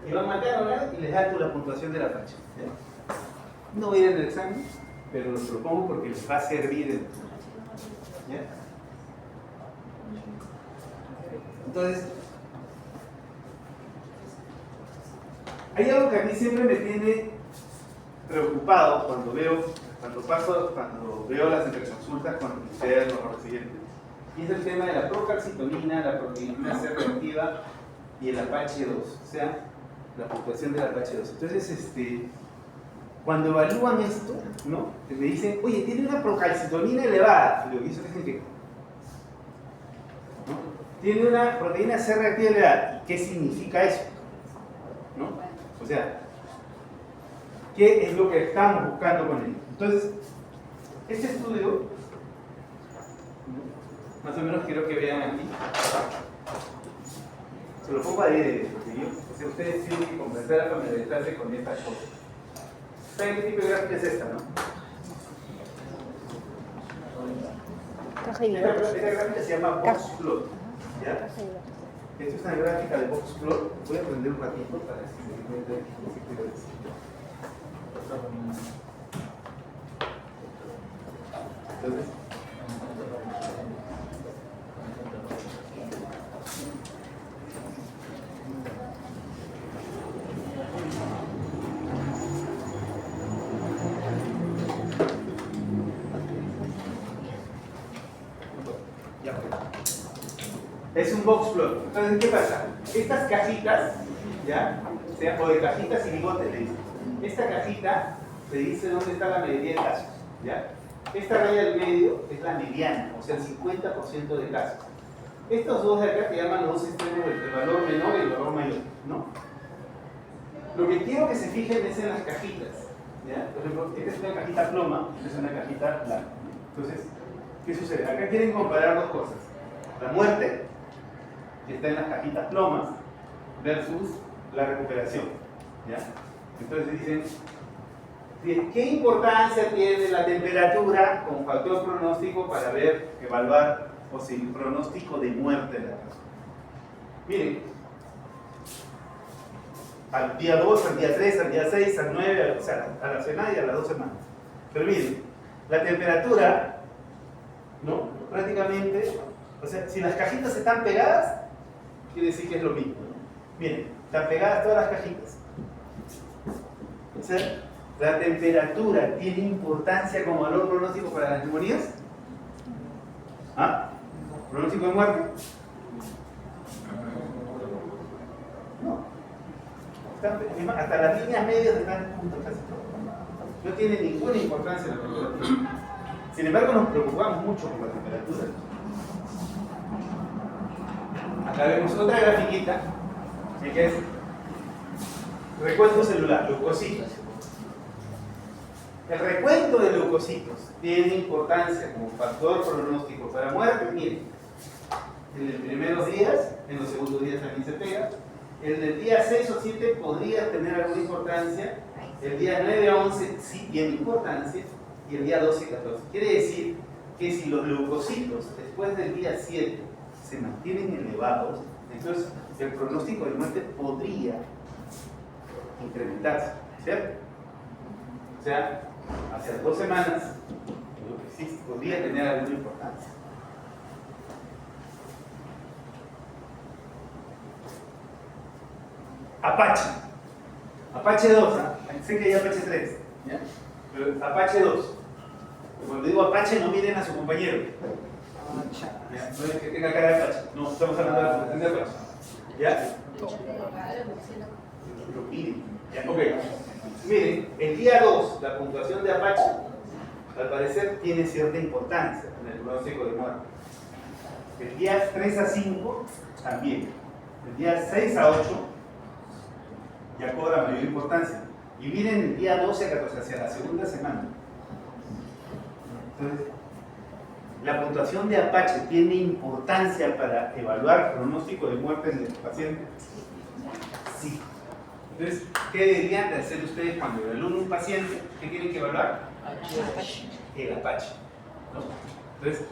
Y van marcando y les da la puntuación del Apache. ¿Ya? No voy a ir en el examen, pero lo propongo porque les va a servir. ¿Ya? Entonces, hay algo que a mí siempre me tiene preocupado cuando veo las interconsultas con ustedes, los residentes, y es el tema de la procalcitonina, la proteína C reactiva y el Apache 2, o sea, la puntuación del Apache 2. Entonces, cuando evalúan esto, ¿no? Me dicen, oye, tiene una procalcitonina elevada. Y ¿eso qué significa? ¿No? Tiene una proteína C reactiva elevada. ¿Y qué significa eso? ¿No? O sea, ¿qué es lo que estamos buscando con él? Entonces, este estudio, más o menos quiero que vean aquí. Se lo pongo ahí porque yo, o sea, ustedes tienen que comenzar a familiarizarse con estas cosas. ¿Saben qué tipo de gráfica es esta, no? Caja y Esta videos. gráfica se llama Boxplot. ¿Ya? Caja y videos. Esta es una gráfica de Boxplot. Voy a prender un ratito para que se encuentre qué quiero decir. Entonces, es un boxplot. Entonces, ¿qué pasa? Estas cajitas, ¿ya? O de cajitas y bigotes, le dicen. Esta cajita te dice dónde está la mayoría de casos, ¿ya? Esta raya del medio es la mediana, o sea, el 50% de casos. Estos dos de acá te llaman los dos extremos del valor menor y el valor mayor, ¿no? Lo que quiero que se fijen es en las cajitas, ¿ya? Por ejemplo, esta es una cajita ploma, esta es una cajita blanca. Entonces, ¿qué sucede? Acá quieren comparar dos cosas. La muerte, que está en las cajitas plomas, versus la recuperación, ¿ya? Entonces dicen, ¿qué importancia tiene la temperatura como factor pronóstico para evaluar o si el pronóstico de muerte de la persona? Miren, al día 2, al día 3, al día 6, al 9, o sea, a la semana y a las 2 semanas. Pero miren, la temperatura, ¿no? Prácticamente, o sea, si las cajitas están pegadas, quiere decir que es lo mismo, ¿no? Miren, están pegadas todas las cajitas. O sea, ¿la temperatura tiene importancia como valor pronóstico para las neumonías? ¿Ah? ¿Pronóstico de muerte? No. Hasta las líneas medias están juntas casi todo. No tiene ninguna importancia la temperatura. Sin embargo, nos preocupamos mucho por la temperatura. Acá vemos otra grafiquita que es recuento celular, leucocitos. El recuento de leucocitos tiene importancia como factor pronóstico para muerte. Miren, en los primeros días, en los segundos días también se pega. El del día 6 o 7 podría tener alguna importancia. El día 9 a 11 sí tiene importancia. Y el día 12 y 14. Quiere decir que si los leucocitos después del día 7 se mantienen elevados, entonces el pronóstico de muerte podría incrementarse, ¿cierto? O sea, hacia 2 semanas, sí podría tener alguna importancia. Apache 2, ¿eh? Sé que hay Apache 3, ¿ya? Pero Apache 2. Cuando digo Apache, no miren a su compañero. ¿Ya? No es que tenga cara de Apache. No, estamos hablando de la fundación de Apache. ¿Ya? Lo miren. ¿Ya? Ok. Miren, el día 2, la puntuación de Apache, al parecer, tiene cierta importancia en el pronóstico de muerte. El día 3 a 5, también. El día 6 a 8, ya cobra mayor importancia. Y miren el día 12 a 14, hacia la segunda semana. Entonces, ¿la puntuación de Apache tiene importancia para evaluar pronóstico de muerte en el paciente? Sí. Entonces, ¿qué deberían de hacer ustedes cuando evalúen un paciente? ¿Qué tienen que evaluar? El Apache, ¿no? Entonces,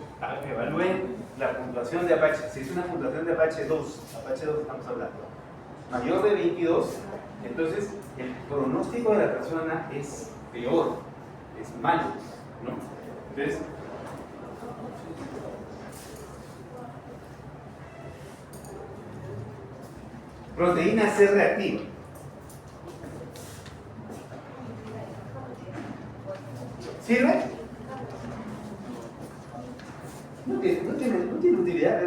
evalúen la puntuación de Apache. Si es una puntuación de Apache 2 estamos hablando, mayor de 22, entonces el pronóstico de la persona es peor, es malo, ¿no? Entonces, proteína C reactiva. ¿Sirve? No tiene utilidad.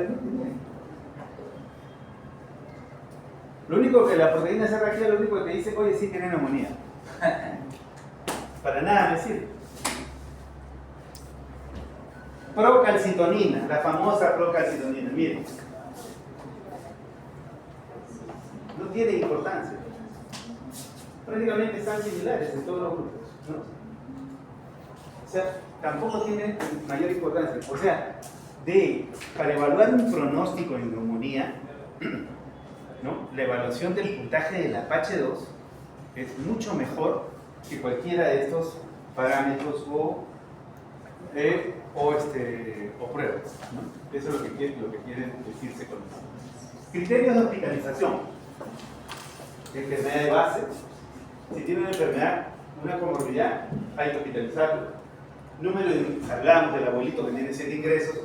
Lo único que la proteína C reactiva, lo único que te dice, oye, sí tiene neumonía. Para nada me sirve. Procalcitonina, la famosa procalcitonina, miren. No tiene importancia. Prácticamente están similares en todos los grupos, ¿no? O sea, tampoco tiene mayor importancia. O sea, para evaluar un pronóstico en neumonía, ¿no? La evaluación del puntaje del Apache 2 es mucho mejor que cualquiera de estos parámetros o pruebas, ¿no? Eso es lo que quieren decirse con eso. Criterios de hospitalización. Enfermedad de base. Si tiene una enfermedad, una comorbilidad, hay que hospitalizarlo. Hablamos del abuelito que tiene 7 ingresos,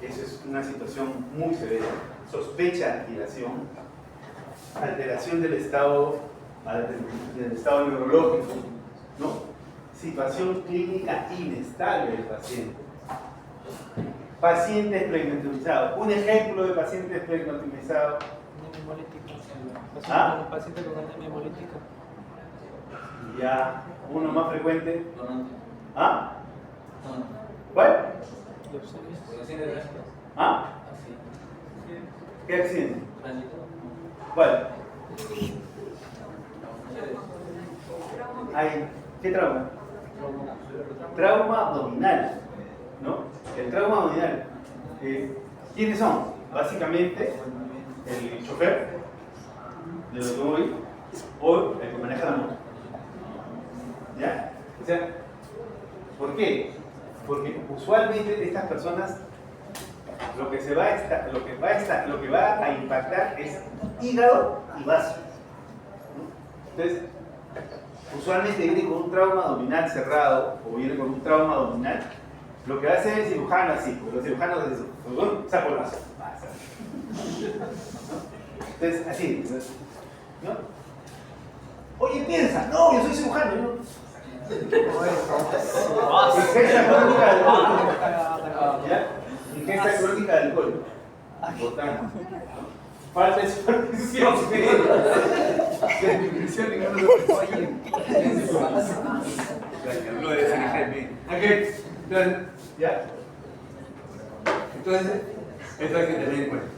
eso es una situación muy severa. Sospecha de aniquilación, alteración del estado neurológico, ¿no? Situación clínica inestable del paciente. Paciente esplenotumizado. Un ejemplo de paciente esplenotumizado. ¿Ah? Paciente con anemia hemolítica. Ya, uno más frecuente. ¿Ah? ¿Cuál? ¿Ah? ¿Qué accidente? ¿Cuál? ¿Qué trauma? Trauma abdominal, ¿no? El trauma abdominal. ¿Quiénes son? Básicamente el chofer del automóvil o el que maneja la moto. ¿Ya? O sea, ¿por qué? Porque usualmente estas personas lo que va a impactar es hígado y vaso, ¿no? Entonces, usualmente viene con un trauma abdominal cerrado o viene con un trauma abdominal. Lo que va a hacer el cirujano así, porque los cirujanos hacen eso, saco el vaso. Entonces, así, ¿no? Oye, piensa, no, yo soy cirujano, ¿no? Ingesta crónica de alcohol. ¿Ya? Ingesta crónica de alcohol. Importante. Falta de supervisión. Supervisión, ninguno lo puede. No debe ser ok, entonces, ¿ya? Entonces, esto hay que tener en cuenta.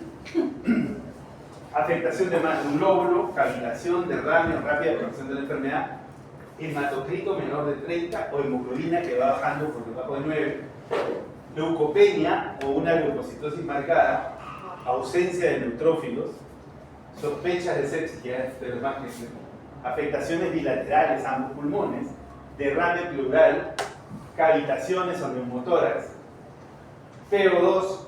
Afectación de más de un lóbulo, cavitación, derrame, rápida progresión de la enfermedad, hematocrito menor de 30 o hemoglobina que va bajando por debajo de 9, leucopenia o una leucocitosis marcada, ausencia de neutrófilos, sospechas de sepsis, afectaciones bilaterales a ambos pulmones, derrame pleural, cavitaciones o neumotórax, PO2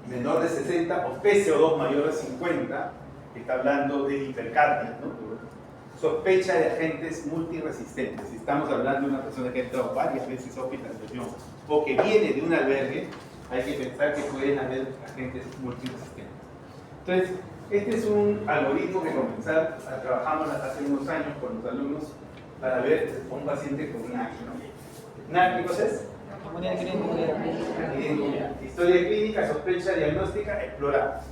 menor de 60 o PCO2 mayor de 50, que está hablando de hipercardia, ¿no? Sospecha de agentes multiresistentes. Si estamos hablando de una persona que ha entrado varias veces a hospitalización o que viene de un albergue, hay que pensar que pueden haber agentes multiresistentes. Entonces, este es un algoritmo que trabajamos hace unos años con los alumnos para ver a un paciente con NAC, ¿no? NAC, ¿qué cosa es? Historia clínica, sospecha, diagnóstica, explorada.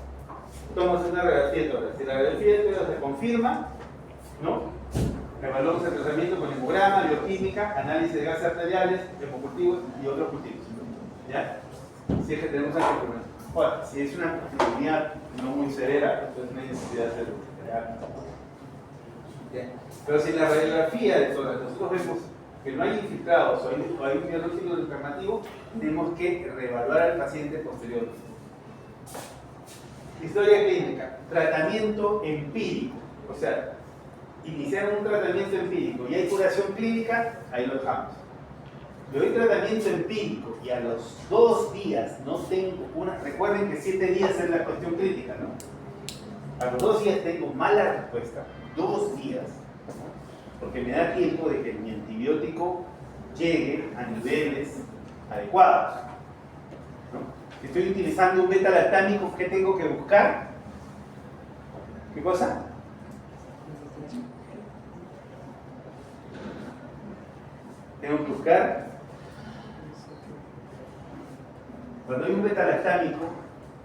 Tomamos una radiografía de tórax. Si la radiografía de tórax se confirma, ¿no? Evaluamos el tratamiento con hemograma, bioquímica, análisis de gases arteriales, hemocultivos y otros cultivos. ¿Ya? Si es que tenemos anticoagulación. Ahora, si es una neumonía no muy severa, entonces no hay necesidad de hacerlo. Pero si en la radiografía de tórax nosotros vemos que no hay infiltrados o hay un diagnóstico alternativo, tenemos que reevaluar al paciente posteriormente. Historia clínica, tratamiento empírico. O sea, iniciar un tratamiento empírico y hay curación clínica, ahí lo dejamos. Le doy tratamiento empírico y a los 2 días no tengo una... Recuerden que 7 días es la cuestión crítica, ¿no? A los 2 días tengo mala respuesta, 2 días, porque me da tiempo de que mi antibiótico llegue a niveles adecuados, ¿no? Estoy utilizando un beta-lactámico, ¿qué tengo que buscar? ¿Qué cosa? Tengo que buscar, cuando hay un beta-lactámico,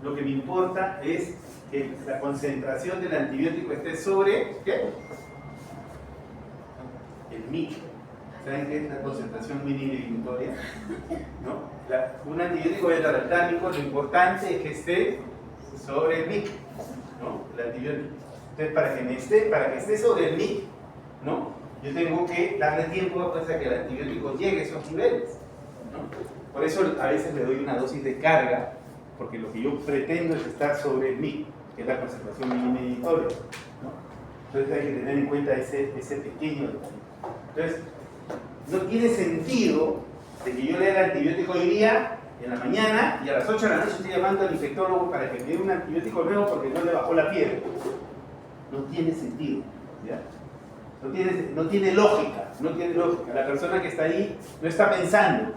lo que me importa es que la concentración del antibiótico esté sobre, ¿qué? El micro. ¿Saben qué es la concentración mínima inhibitoria? ¿No? Un antibiótico beta-lactámico, lo importante es que esté sobre el micro, ¿no? El antibiótico. Entonces, para que esté sobre el micro, ¿no? Yo tengo que darle tiempo pues, a que el antibiótico llegue a esos niveles, ¿no? Por eso a veces le doy una dosis de carga, porque lo que yo pretendo es estar sobre el micro, que es la concentración mínima inhibitoria, ¿no? Entonces hay que tener en cuenta ese pequeño detalle. Entonces, no tiene sentido de que yo le dé el antibiótico hoy día, en la mañana, y a las 8 de la noche estoy llamando al infectólogo para que me dé un antibiótico nuevo porque no le bajó la fiebre. No tiene sentido, ¿ya? No tiene lógica, no tiene lógica. La persona que está ahí no está pensando,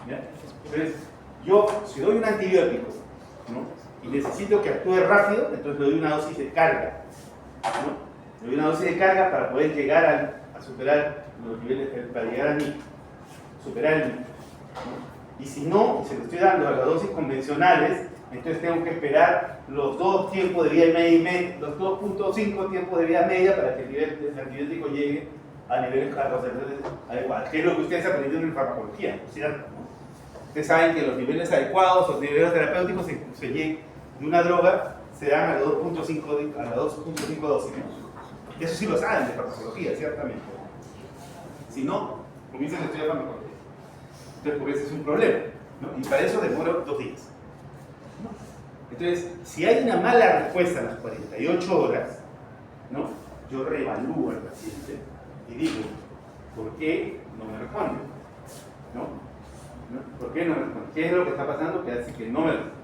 ¿ya? Entonces, yo, si doy un antibiótico, ¿no? Y necesito que actúe rápido, entonces le doy una dosis de carga, ¿no? Le doy una dosis de carga para poder llegar a superar los niveles, para llegar a mí, superar el mí, ¿no? Y si no, se lo estoy dando a las dosis convencionales, entonces tengo que esperar los 2 tiempos de vida media, los 2.5 tiempos de vida media para que el nivel del antibiótico llegue a niveles adecuados, que es lo que ustedes aprendieron en farmacología, ¿cierto? Ustedes saben que los niveles adecuados, los niveles terapéuticos de una droga se dan a la 2.5 dosis, ¿no? Eso sí lo saben de farmacología, ciertamente. Si no, comiencen a estudiar farmacología. Entonces, porque ese es un problema, ¿no? Y para eso demoro 2 días. Entonces, si hay una mala respuesta a las 48 horas, ¿no? Yo reevalúo al paciente y digo, ¿por qué no me responde? ¿No? ¿Por qué no me responde? ¿Qué es lo que está pasando que hace que no me responda?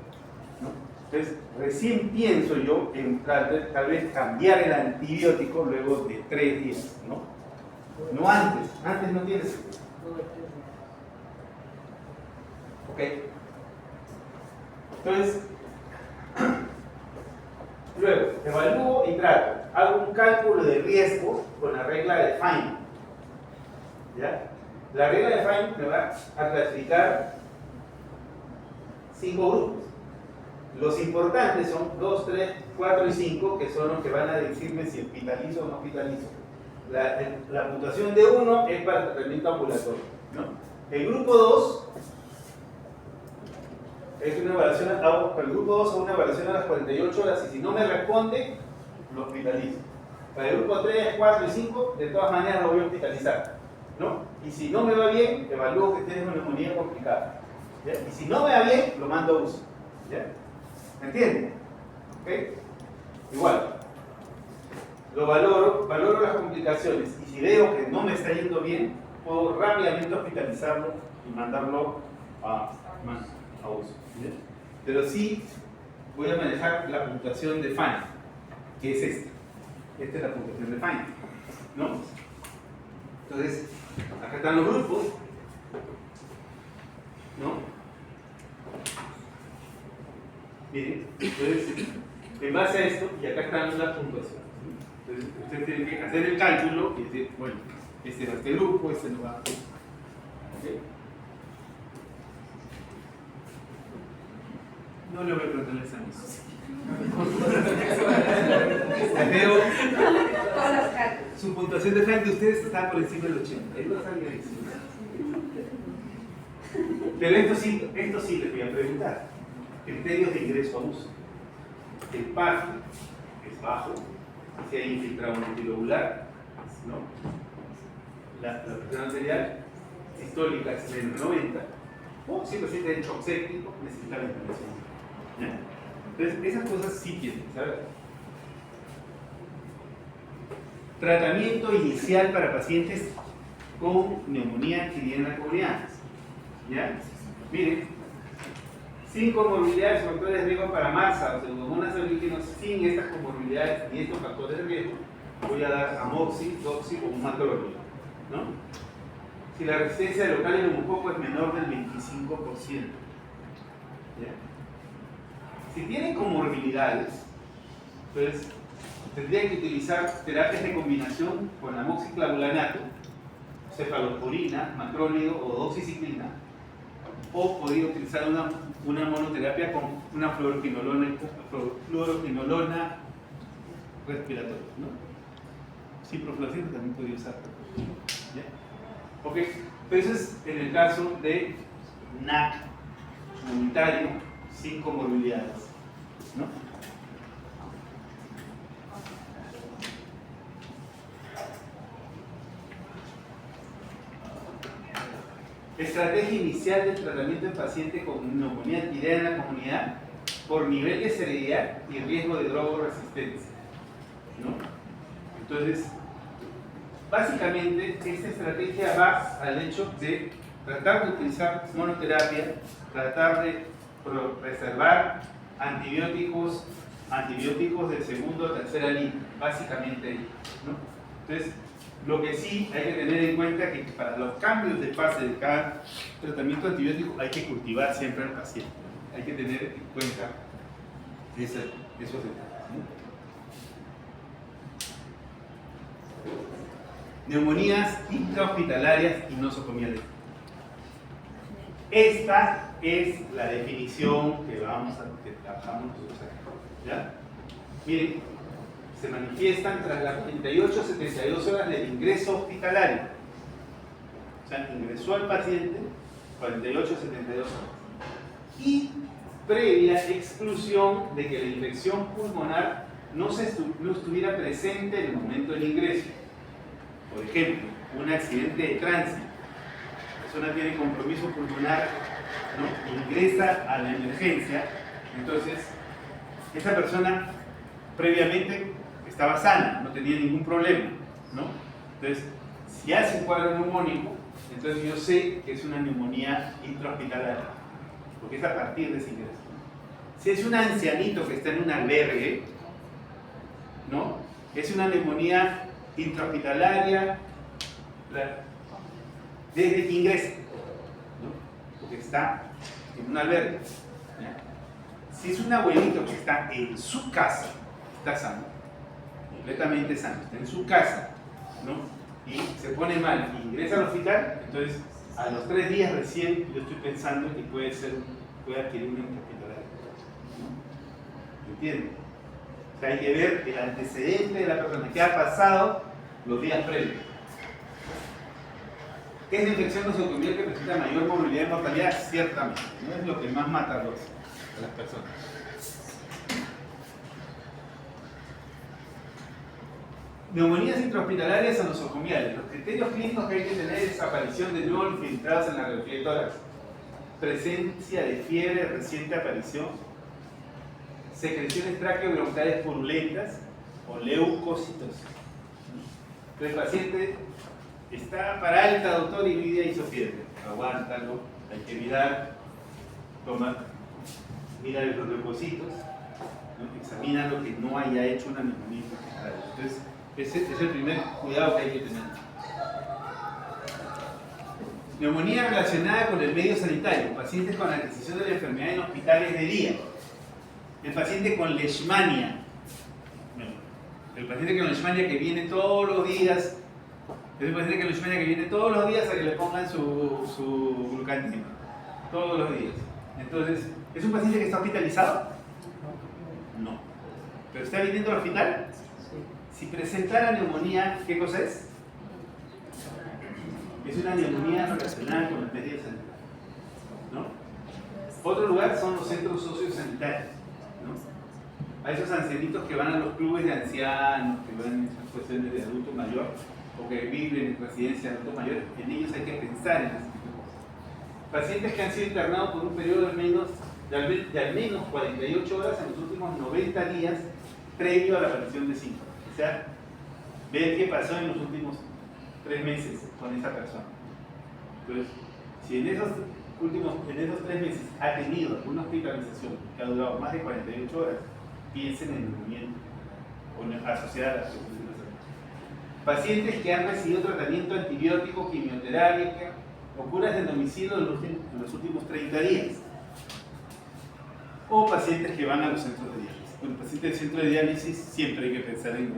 ¿No? Entonces, recién pienso yo en tal vez cambiar el antibiótico luego de 3 días, ¿no? No antes no tiene sentido. ¿Ok? Entonces, luego, evalúo y trato. Hago un cálculo de riesgo con la regla de Fine. ¿Ya? La regla de Fine me va a clasificar 5 grupos. Los importantes son 2, 3, 4 y 5, que son los que van a decirme si hospitalizo o no hospitalizo. La puntuación de 1 es para tratamiento ambulatorio, ¿no? El grupo 2 es una evaluación, para el grupo 2 es una evaluación a las 48 horas y si no me responde, lo hospitalizo. Para el grupo 3, 4 y 5, de todas maneras lo voy a hospitalizar, ¿no? Y si no me va bien, evalúo que tiene una neumonía complicada, ¿ya? Y si no me va bien, lo mando a UCI, ¿ya? ¿Me entienden? ¿Ok? Igual, lo valoro las complicaciones y si veo que no me está yendo bien, puedo rápidamente hospitalizarlo y mandarlo a UCI. ¿Ya? Pero sí voy a manejar la puntuación de Fine, que es esta. Esta es la puntuación de Fine, ¿no? Entonces, acá están los grupos, ¿no? Miren, entonces, en base a esto, y acá están las puntuaciones. Entonces, ustedes tienen que hacer el cálculo y decir, bueno, este va a este grupo, este no va a... ¿Okay? No le voy a preguntar el examen. Pero su puntuación de frente de ustedes está por encima del 80. Ahí lo sabía decir. Pero esto sí les voy a preguntar. Criterios de ingreso a uso. El PAF es bajo, si hay infiltrado multilobular, ¿no? La presión arterial sistólica es menos de 90, o si el paciente es shock séptico, necesita ventilación. ¿Ya? Entonces, esas cosas sí tienen que saber. Tratamiento inicial para pacientes con neumonía arterial coronarias. ¿Ya? Miren, sin comorbilidades o factores de riesgo para masa o pseudomonas alígenos, sin estas comorbilidades y estos factores de riesgo, voy a dar amoxi, doxi o un macrológico, ¿no? Si la resistencia local en neumococo es menor del 25%. ¿Ya? Si tienen comorbilidades, pues tendrían que utilizar terapias de combinación con amoxiclavulanato, cefalosporina, macrólido o doxiciclina, o podría utilizar una monoterapia con una fluoroquinolona respiratoria, ¿no? Ciprofloxacin también podría usar. ¿Ya? Ok, pero eso es en el caso de NAC unitario sin comorbilidades, ¿no? Estrategia inicial del tratamiento en paciente con neumonía adquirida en la comunidad por nivel de severidad y riesgo de drogoresistencia, ¿no? Entonces, básicamente, esta estrategia va al hecho de tratar de utilizar monoterapia, tratar de reservar antibióticos de segunda o tercera línea, básicamente, ¿no? Entonces, lo que sí hay que tener en cuenta es que para los cambios de fase de cada tratamiento antibiótico hay que cultivar siempre al paciente. Hay que tener en cuenta esos detalles, ¿no? Neumonías intrahospitalarias y nosocomiales. Esta es la definición que trabajamos nosotros aquí, ¿ya? Miren, se manifiestan tras las 48 72 horas del ingreso hospitalario. O sea, ingresó el paciente 48 72 horas. Y previa exclusión de que la infección pulmonar no estuviera presente en el momento del ingreso. Por ejemplo, un accidente de tránsito. La persona tiene compromiso pulmonar, ¿no? Ingresa a la emergencia. Entonces, esa persona previamente estaba sana, no tenía ningún problema, ¿no? Entonces, si hace un cuadro neumónico, entonces yo sé que es una neumonía intrahospitalaria, porque es a partir de ese ingreso. Si es un ancianito que está en un albergue, ¿no? Es una neumonía intrahospitalaria desde que ingresa, ¿no? Porque está en un albergue, ¿ya? Si es un abuelito que está en su casa, está sano, completamente sano, está en su casa, ¿no? Y se pone mal y ingresa al hospital, entonces a los 3 días recién yo estoy pensando que puede adquirir una intrahospitalaria, ¿no? ¿Entienden? O sea, hay que ver el antecedente de la persona, que ha pasado los días previos. ¿Es la infección nosocomial que presenta mayor movilidad y mortalidad? Ciertamente, no es lo que más mata a las personas. Neumonías intrahospitalarias o nosocomiales. Los criterios clínicos que hay que tener es aparición de nódulos infiltrados en la radiografía de tórax, presencia de fiebre, reciente aparición, secreciones traqueobroncales purulentas o leucocitosis. El paciente está para alta, doctor, y hoy día hizo fiebre. Aguántalo, hay que mirar, mira los leucocitos, ¿no? Examina lo que no haya hecho una neumonía intrahospitalaria. Entonces, ese es el primer cuidado que hay que tener. Neumonía relacionada con el medio sanitario. Pacientes con adquisición de la enfermedad en hospitales de día. El paciente con leishmania. El paciente con leishmania que viene todos los días. Es el paciente con leishmania que viene todos los días a que le pongan su glucantina. Todos los días. Entonces, ¿es un paciente que está hospitalizado? No. ¿Pero está viniendo al hospital? Si presentara neumonía, ¿qué cosa es? Es una neumonía relacionada con el medio sanitario, ¿no? Otro lugar son los centros sociosanitarios, ¿no? A esos ancianitos que van a los clubes de ancianos, que van en esas cuestiones de adulto mayor, o que viven en residencia de adultos mayores, en ellos hay que pensar en ese tipo de cosas. Pacientes que han sido internados por un periodo de de al menos 48 horas en los últimos 90 días previo a la aparición de síntomas. O sea, ver qué pasó en los últimos 3 meses con esa persona. Entonces, si en esos 3 meses ha tenido alguna hospitalización que ha durado más de 48 horas, piensen en el movimiento o asociada a la situación de la salud. Pacientes que han recibido tratamiento antibiótico, quimioterapia o curas de domicilio en los últimos 30 días. O pacientes que van a los centros de diálisis. Con el paciente del centro de diálisis siempre hay que pensar en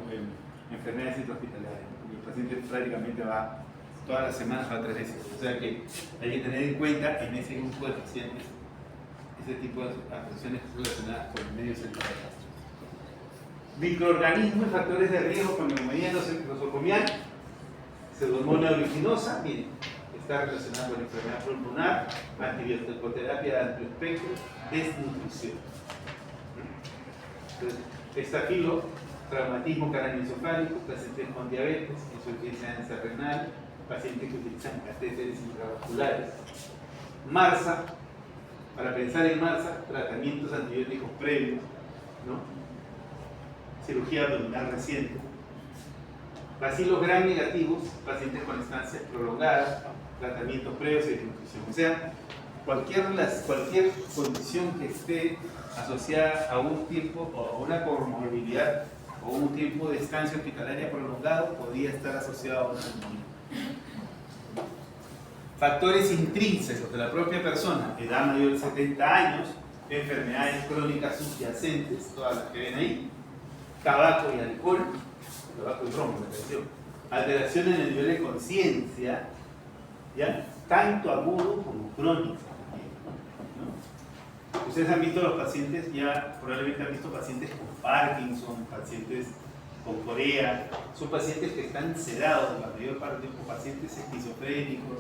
enfermedades intrahospitalarias, porque el paciente prácticamente va todas las semanas, va 3 veces. O sea que hay que tener en cuenta en ese grupo de pacientes ese tipo de afecciones relacionadas con el medio central. Microorganismos y factores de riesgo con neumonía nosocomial, pseudomonas aeruginosa, miren, está relacionada con enfermedad pulmonar, antibiótico-terapia de amplio espectro, desnutrición. Estafilo, traumatismo craneoencefálico, pacientes con diabetes, insuficiencia renal, pacientes que utilizan catéteres intravasculares. MARSA, para pensar en MARSA, tratamientos antibióticos previos, ¿no? Cirugía abdominal reciente. Bacilos gram negativos, pacientes con estancias prolongadas, tratamientos previos y desnutrición. O sea, cualquier condición que esté asociada a un tiempo o a una comorbilidad o un tiempo de estancia hospitalaria prolongado podría estar asociado a una neumonía. Factores intrínsecos de la propia persona: edad mayor de 70 años, enfermedades crónicas subyacentes, todas las que ven ahí, tabaco y alcohol, tabaco y bromo, la atención, alteración en el nivel de conciencia, ¿ya? Tanto agudo como crónico. ¿No? Ustedes han visto los pacientes, ya probablemente han visto pacientes con Parkinson, pacientes con Corea, son pacientes que están sedados la mayor parte del tiempo, pacientes esquizofrénicos,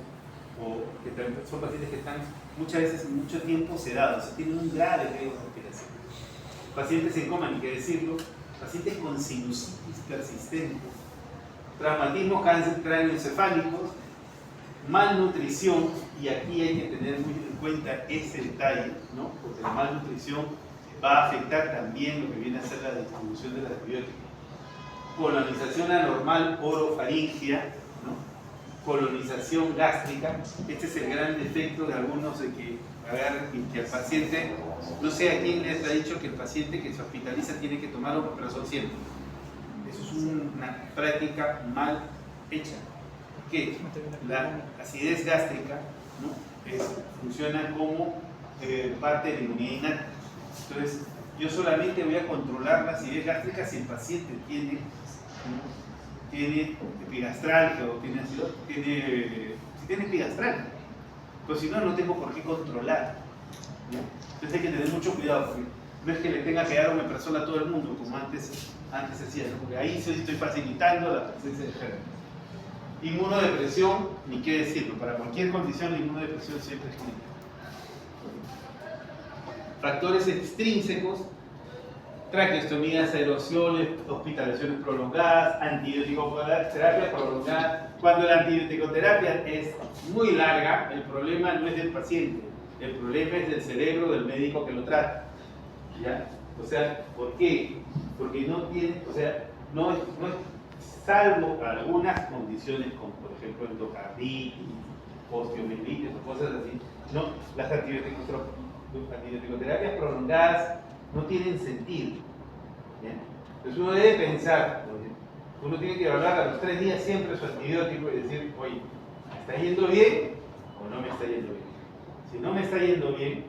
o que son pacientes que están muchas veces mucho tiempo sedados, tienen un grave riesgo de respiración. Pacientes en coma, ni que decirlo, pacientes con sinusitis persistente, traumatismos craneoencefálicos, malnutrición, y aquí hay que tener muy en cuenta ese detalle, ¿no? Porque la malnutrición va a afectar también lo que viene a ser la distribución del antibiótico. Colonización anormal orofaringia, ¿no? Colonización gástrica. Este es el gran defecto de algunos de que agarran y que el paciente, no sé a quién les ha dicho que el paciente que se hospitaliza tiene que tomar omeprazol siempre. Eso es una práctica mal hecha. Que la acidez gástrica, ¿no? Funciona como parte de la inmunidad innata. Entonces, yo solamente voy a controlar la acidez gástrica si el paciente tiene epigastralgia o si tiene epigastralgia. Pues si no, no tengo por qué controlar, ¿no? Entonces hay que tener mucho cuidado, porque no es que le tenga que dar omeprazol a todo el mundo, como antes se hacía, ¿no? Porque ahí sí estoy facilitando la presencia de germen. Inmunodepresión, ni qué decirlo, para cualquier condición la inmunodepresión siempre es clínica. Factores extrínsecos: traqueostomías, aerosoles, hospitalizaciones prolongadas, antibiótico-terapia prolongada. Cuando la antibioticoterapia es muy larga, el problema no es del paciente, el problema es del cerebro del médico que lo trata. ¿Ya? O sea, ¿por qué? Porque no tiene, o sea, no es salvo algunas condiciones como por ejemplo endocarditis, osteomielitis o cosas así, no, las antibioticoterapias prolongadas no tienen sentido. ¿Bien? Entonces uno debe pensar, uno tiene que evaluar a los 3 días siempre su antibiótico y decir, oye, ¿me está yendo bien o no me está yendo bien? Si no me está yendo bien,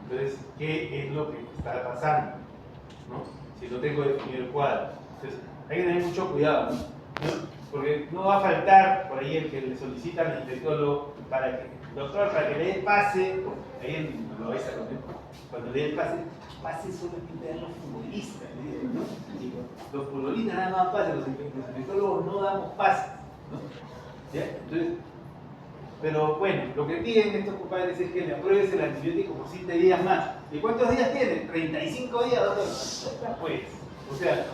entonces, ¿qué es lo que está pasando? ¿No? Si no tengo definido el cuadro. Entonces, hay que tener mucho cuidado, ¿no? Porque no va a faltar por ahí el que le solicita al infectólogo para que, doctor, para que le dé pase, ahí lo vais a comer, cuando le dé el pase solamente a los futbolistas, ¿no? Y los futbolistas nada más pasen, los infectólogos no damos pase, ¿no? ¿Ya? Entonces, pero bueno, lo que piden estos compadres es que le apruebes el antibiótico por 7 días más. ¿Y cuántos días tiene? 35 días, doctor. Pues, o sea,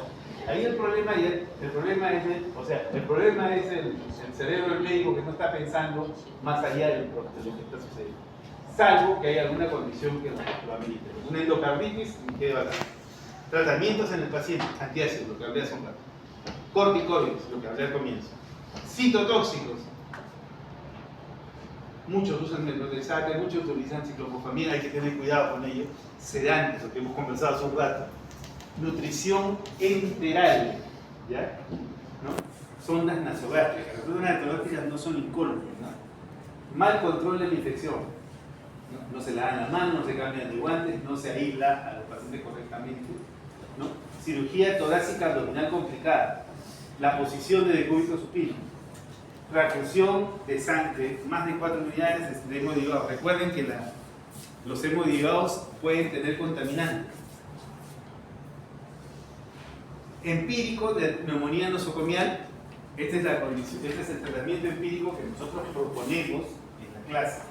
ahí el problema es el cerebro del médico que no está pensando más allá de lo que está sucediendo. salvo que haya alguna condición que lo amerite. Una endocarditis, ¿qué va a dar? Tratamientos en el paciente, antiácidos, lo que hablé hace un rato. Corticoides, lo que hablé al comienzo. Citotóxicos. Muchos usan metronidazol, muchos utilizan ciclopofamina, hay que tener cuidado con ello. Sedantes, lo que hemos conversado hace un rato. Nutrición enteral, ¿ya? ¿No? Sondas nasogástricas. Las sondas nasogástricas no son incólumes, ¿no? Mal control de la infección. No se lavan las manos, no se cambian de guantes, no se aísla a los pacientes correctamente, ¿no? Cirugía torácica abdominal complicada. La posición de decúbito supino. Transfusión de sangre, más de 4 unidades de hemoderivados. Recuerden que los hemoderivados pueden tener contaminantes. Empírico de neumonía nosocomial. Este es el tratamiento empírico que nosotros proponemos en la clase,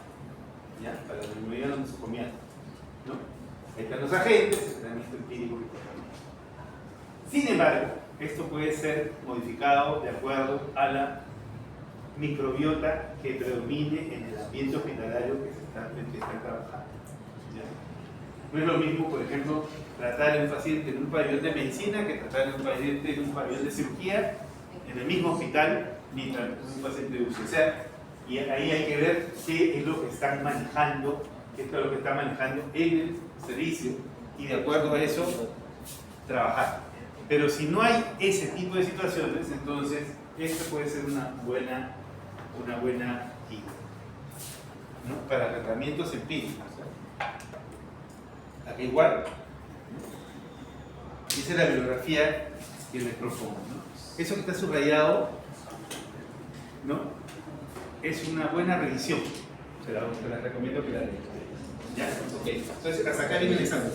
¿ya? Para la neumonía nosocomial, ¿no? Ahí están los agentes, el tratamiento empírico que proponemos. Sin embargo, esto puede ser modificado de acuerdo a la microbiota que predomine en el ambiente hospitalario que se está trabajando, ¿ya? No es lo mismo, por ejemplo, tratar a un paciente en un pabellón de medicina que tratar a un paciente en un pabellón de cirugía en el mismo hospital mientras un paciente de UCI. O sea, y ahí hay que ver qué es lo que están manejando, qué es lo que está manejando en el servicio y de acuerdo a eso trabajar. Pero si no hay ese tipo de situaciones, entonces esto puede ser una buena guía, ¿no? Para tratamientos empíricos. Aquí igual. Esa es la bibliografía que les propongo, ¿no? Eso que está subrayado, ¿no? Es una buena revisión. Se la recomiendo que la lean. ¿Ya? Ok. Entonces, hasta acá viene el examen.